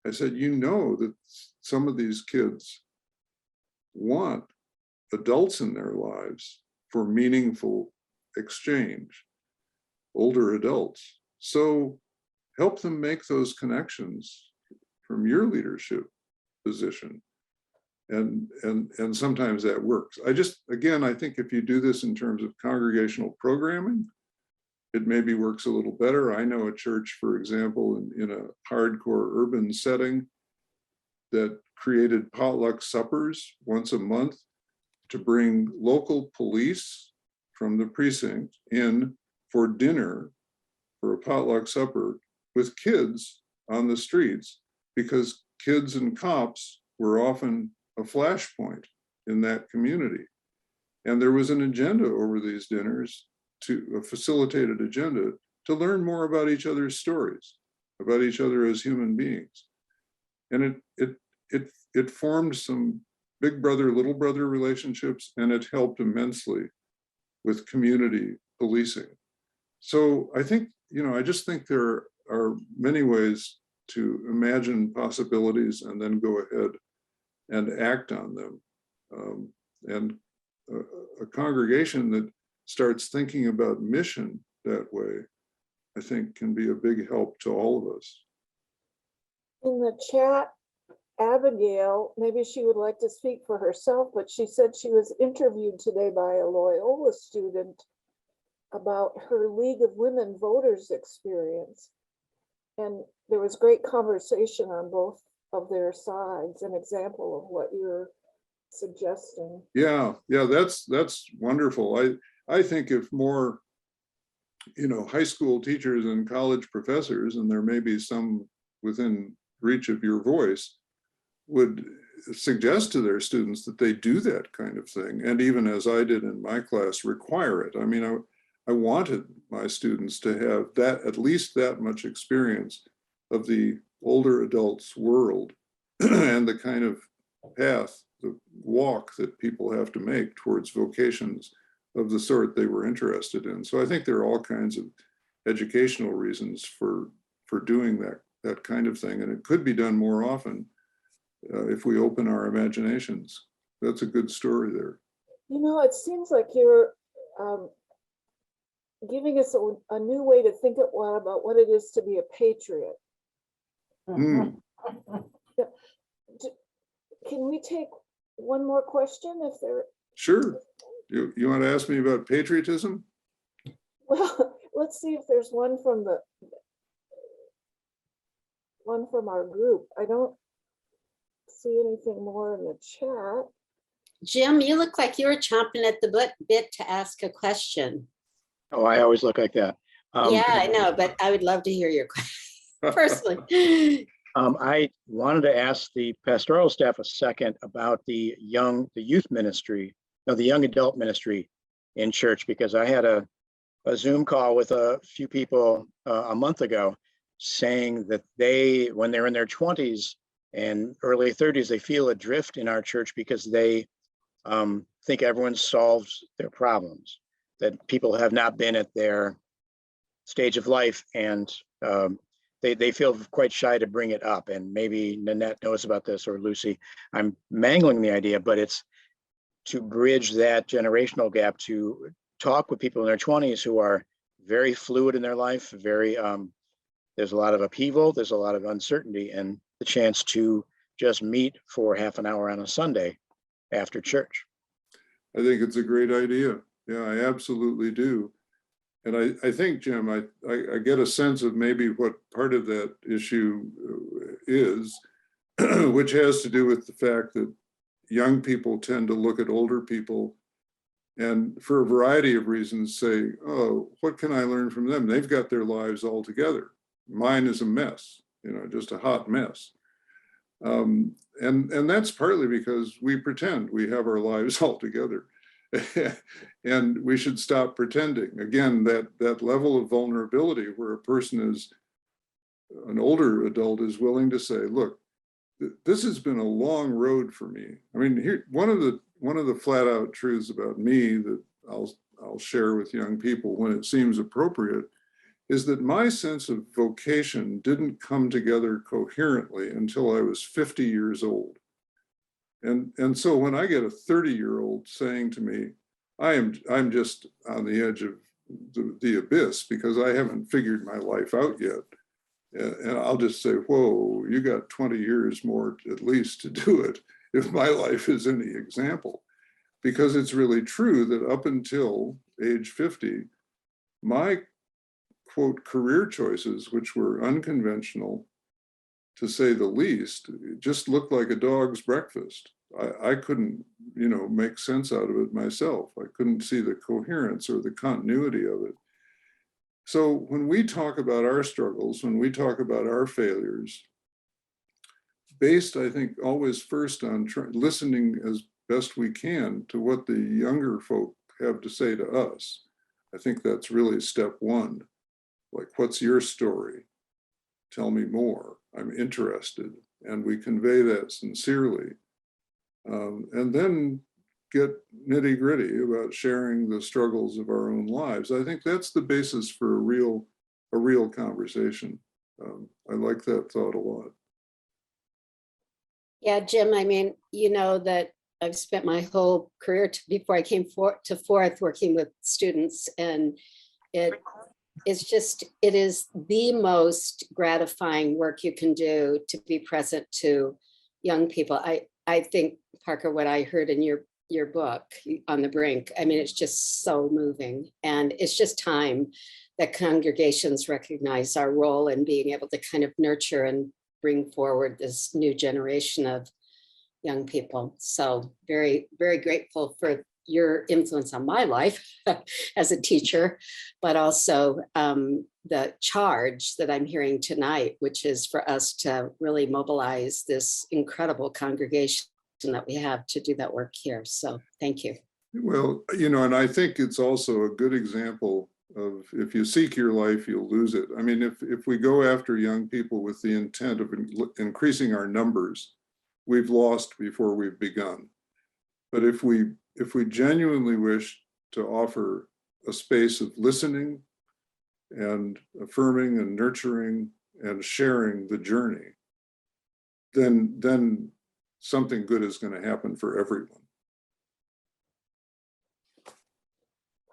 I said, you know that some of these kids want adults in their lives for meaningful exchange, older adults. So help them make those connections from your leadership position. And sometimes that works. I think if you do this in terms of congregational programming, it maybe works a little better. I know a church, for example, in a hardcore urban setting that created potluck suppers once a month to bring local police from the precinct in for dinner, for a potluck supper with kids on the streets, because kids and cops were often a flashpoint in that community. And there was an agenda over these dinners, a facilitated agenda, to learn more about each other's stories, about each other as human beings. And it formed some big brother, little brother relationships, and it helped immensely with community policing. So I think, I just think there are many ways to imagine possibilities and then go ahead and act on them. And a congregation that starts thinking about mission that way, I think, can be a big help to all of us. In the chat, Abigail, maybe she would like to speak for herself, but she said she was interviewed today by a Loyola student about her League of Women Voters experience. And there was great conversation on both of their sides, an example of what you're suggesting. Yeah, that's wonderful. I think if more, high school teachers and college professors, and there may be some within reach of your voice, would suggest to their students that they do that kind of thing, and even as I did in my class, require it. I mean, I wanted my students to have that, at least that much experience of the older adults world and the kind of path, the walk that people have to make towards vocations of the sort they were interested in. So I think there are all kinds of educational reasons for doing that kind of thing, and it could be done more often if we open our imaginations. That's a good story there. It seems like you're giving us a new way to think about what it is to be a patriot. Mm. Can we take one more question if there? Sure. You want to ask me about patriotism? Well, let's see if there's one from our group. I don't see anything more in the chat. Jim, you look like you were chomping at the bit to ask a question. Oh, I always look like that. Yeah, I know, but I would love to hear your question personally. I wanted to ask the pastoral staff a second about the young adult ministry in church, because I had a Zoom call with a few people a month ago saying that when they're in their 20s and early 30s, they feel adrift in our church because they think everyone solves their problems, that people have not been at their stage of life, and they feel quite shy to bring it up. And maybe Nanette knows about this, or Lucy. I'm mangling the idea, but it's to bridge that generational gap, to talk with people in their 20s who are very fluid in their life, there's a lot of upheaval, there's a lot of uncertainty, and the chance to just meet for half an hour on a Sunday after church. I think it's a great idea. Yeah, I absolutely do. And I think, Jim, I get a sense of maybe what part of that issue is, which has to do with the fact that young people tend to look at older people and for a variety of reasons say, oh, what can I learn from them? They've got their lives all together. Mine is a mess, just a hot mess. And that's partly because we pretend we have our lives all together. And we should stop pretending. Again, that level of vulnerability where a person is, an older adult is willing to say, look, this has been a long road for me. I mean, here, one of the flat out truths about me that I'll share with young people when it seems appropriate is that my sense of vocation didn't come together coherently until I was 50 years old. And so when I get a 30-year-old saying to me, I'm just on the edge of the abyss because I haven't figured my life out yet. And I'll just say, whoa, you got 20 years more at least to do it, if my life is any example. Because it's really true that up until age 50, my, quote, career choices, which were unconventional, to say the least, just looked like a dog's breakfast. I couldn't, make sense out of it myself. I couldn't see the coherence or the continuity of it. So when we talk about our struggles, when we talk about our failures, based, I think, always first on listening as best we can to what the younger folk have to say to us, I think that's really step one. Like, what's your story? Tell me more. I'm interested. And we convey that sincerely. and then get nitty gritty about sharing the struggles of our own lives. I think that's the basis for a real conversation. I like that thought a lot. Yeah, Jim, I mean, you know that I've spent my whole career before I came to Fourth working with students, and it is the most gratifying work you can do to be present to young people. I think, Parker, what I heard in your book on the Brink, I mean, it's just so moving, and it's just time that congregations recognize our role in being able to kind of nurture and bring forward this new generation of young people. So very, very grateful for your influence on my life as a teacher, but also the charge that I'm hearing tonight, which is for us to really mobilize this incredible congregation that we have to do that work here. So thank you. Well, you know, and I think it's also a good example of, if you seek your life, you'll lose it. I mean, if we go after young people with the intent of increasing our numbers, we've lost before we've begun. But if we genuinely wish to offer a space of listening and affirming and nurturing and sharing the journey, then something good is going to happen for everyone.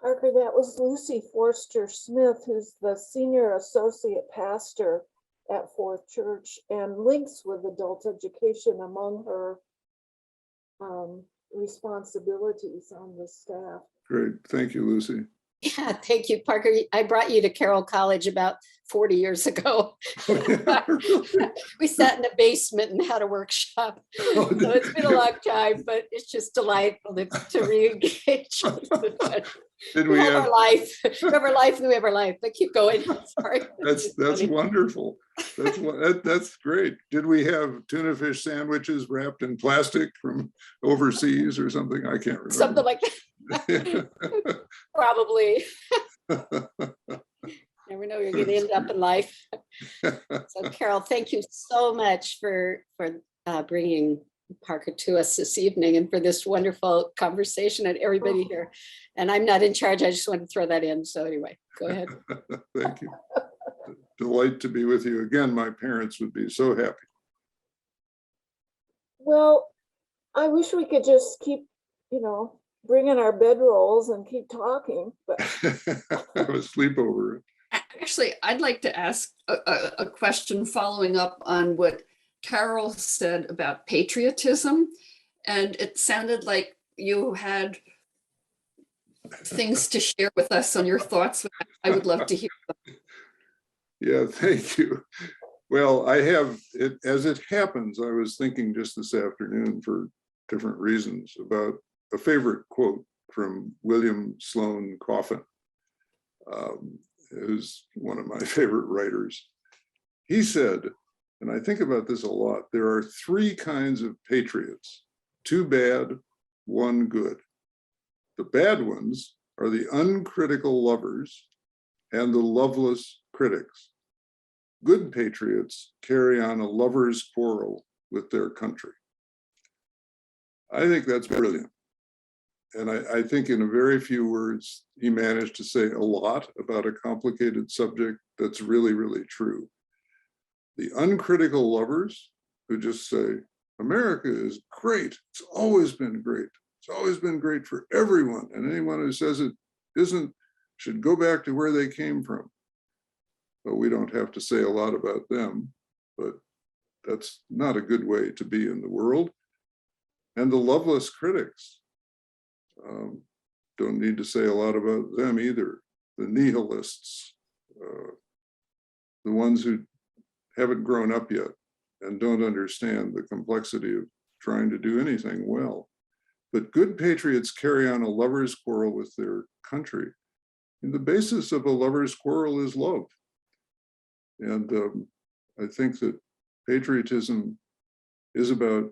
Parker, that was Lucy Forster Smith, who's the senior associate pastor at Fourth Church and links with adult education among her responsibilities on the staff. Great. Thank you, Lucy. Yeah, thank you, Parker. I brought you to Carroll College about 40 years ago. We sat in a basement and had a workshop. So it's been a long time, but it's just delightful to re-engage. Did we we have our life? We have our life and we have our life. But keep going. Sorry. That's wonderful. That's great. Did we have tuna fish sandwiches wrapped in plastic from overseas or something? I can't remember. Something like that. Probably. Never know you're going to end up in life. So Carol, thank you so much for bringing Parker to us this evening and for this wonderful conversation and everybody here. And I'm not in charge. I just wanted to throw that in. So anyway, go ahead. Thank you. Delight to be with you again. My parents would be so happy. Well, I wish we could just keep, bring in our bedrolls and keep talking, but Have a sleepover. Actually, I'd like to ask a question following up on what Carol said about patriotism. And it sounded like you had things to share with us on your thoughts. I would love to hear them. Yeah, thank you. Well, I have, as it happens, I was thinking just this afternoon for different reasons about a favorite quote from William Sloane Coffin, who's one of my favorite writers. He said, and I think about this a lot, there are three kinds of patriots: two bad, one good. The bad ones are the uncritical lovers and the loveless critics. Good patriots carry on a lover's quarrel with their country. I think that's brilliant. And I think in a very few words, he managed to say a lot about a complicated subject that's really, really true. The uncritical lovers who just say, America is great. It's always been great. It's always been great for everyone. And anyone who says it isn't should go back to where they came from. But we don't have to say a lot about them, but that's not a good way to be in the world. And the loveless critics, don't need to say a lot about them either. The nihilists, the ones who haven't grown up yet and don't understand the complexity of trying to do anything well. But good patriots carry on a lover's quarrel with their country. And the basis of a lover's quarrel is love. And I think that patriotism is about,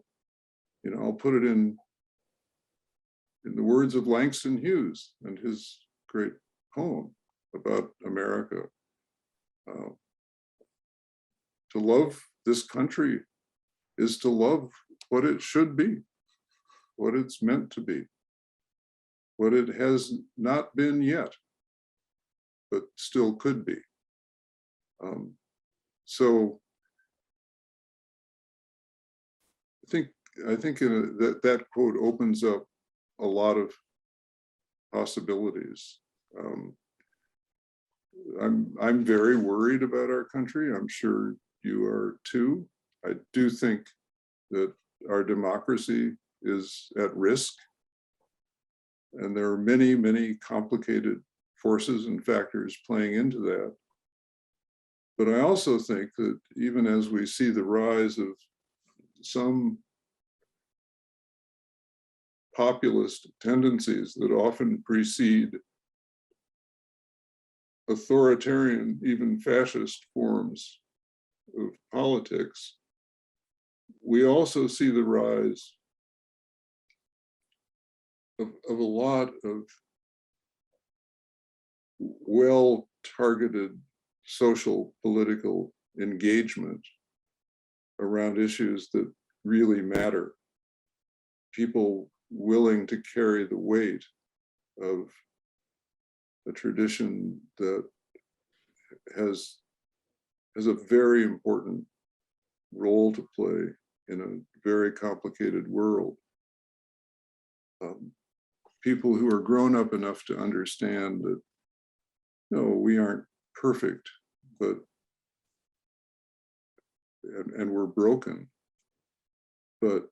I'll put it in the words of Langston Hughes and his great poem about America. To love this country is to love what it should be. what it's meant to be, what it has not been yet, but still could be. So I think that quote opens up a lot of possibilities. I'm very worried about our country. I'm sure you are too. I do think that our democracy is at risk, and there are many, many complicated forces and factors playing into that. But I also think that even as we see the rise of some populist tendencies that often precede authoritarian, even fascist forms of politics, we also see the rise of a lot of well-targeted social political engagement around issues that really matter. People willing to carry the weight of a tradition that has a very important role to play in a very complicated world. People who are grown up enough to understand that, no, we aren't perfect, but and we're broken, but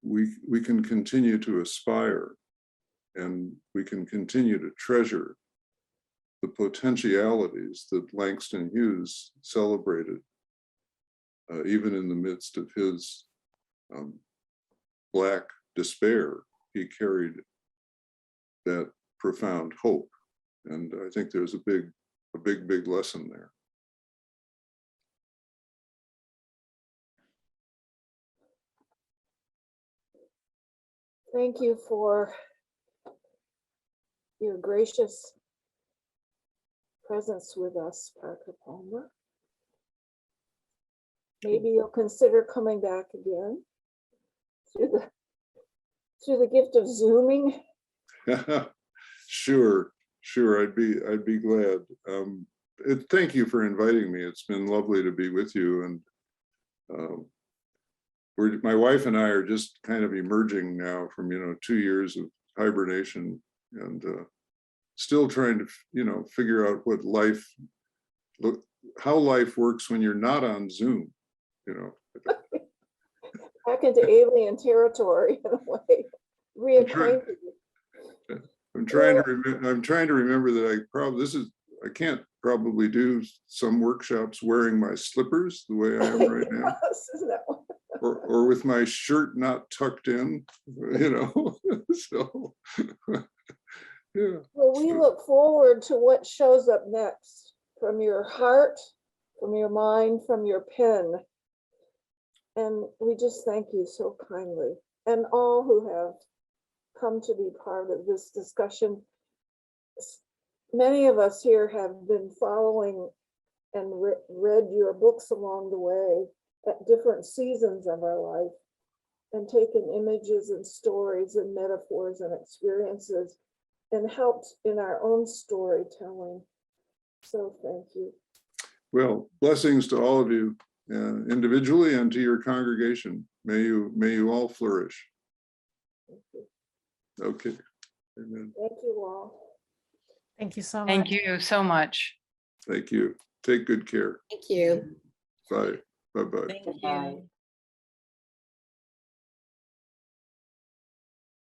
we can continue to aspire, and we can continue to treasure the potentialities that Langston Hughes celebrated, even in the midst of his Black despair. He carried that profound hope, and I think there's a big lesson there. Thank you for your gracious presence with us, Parker Palmer. Maybe you'll consider coming back again through the gift of Zooming. Sure, I'd be glad. Thank you for inviting me. It's been lovely to be with you, and my wife and I are just kind of emerging now from 2 years of hibernation, and still trying to figure out how life works when you're not on Zoom. Back into alien territory in a way. Reacquainted. I'm trying to remember that I can't probably do some workshops wearing my slippers the way I am right now. Yes, isn't that one? Or with my shirt not tucked in, so yeah. Well, we look forward to what shows up next from your heart, from your mind, from your pen. And we just thank you so kindly, and all who have come to be part of this discussion. Many of us here have been following and read your books along the way at different seasons of our life, and taken images and stories and metaphors and experiences and helped in our own storytelling. So thank you. Well, blessings to all of you individually and to your congregation. May you all flourish. Thank you. Okay. Amen. Thank you all. Thank you so much. Thank you so much. Thank you. Take good care. Thank you. Bye. Bye-bye. Goodbye.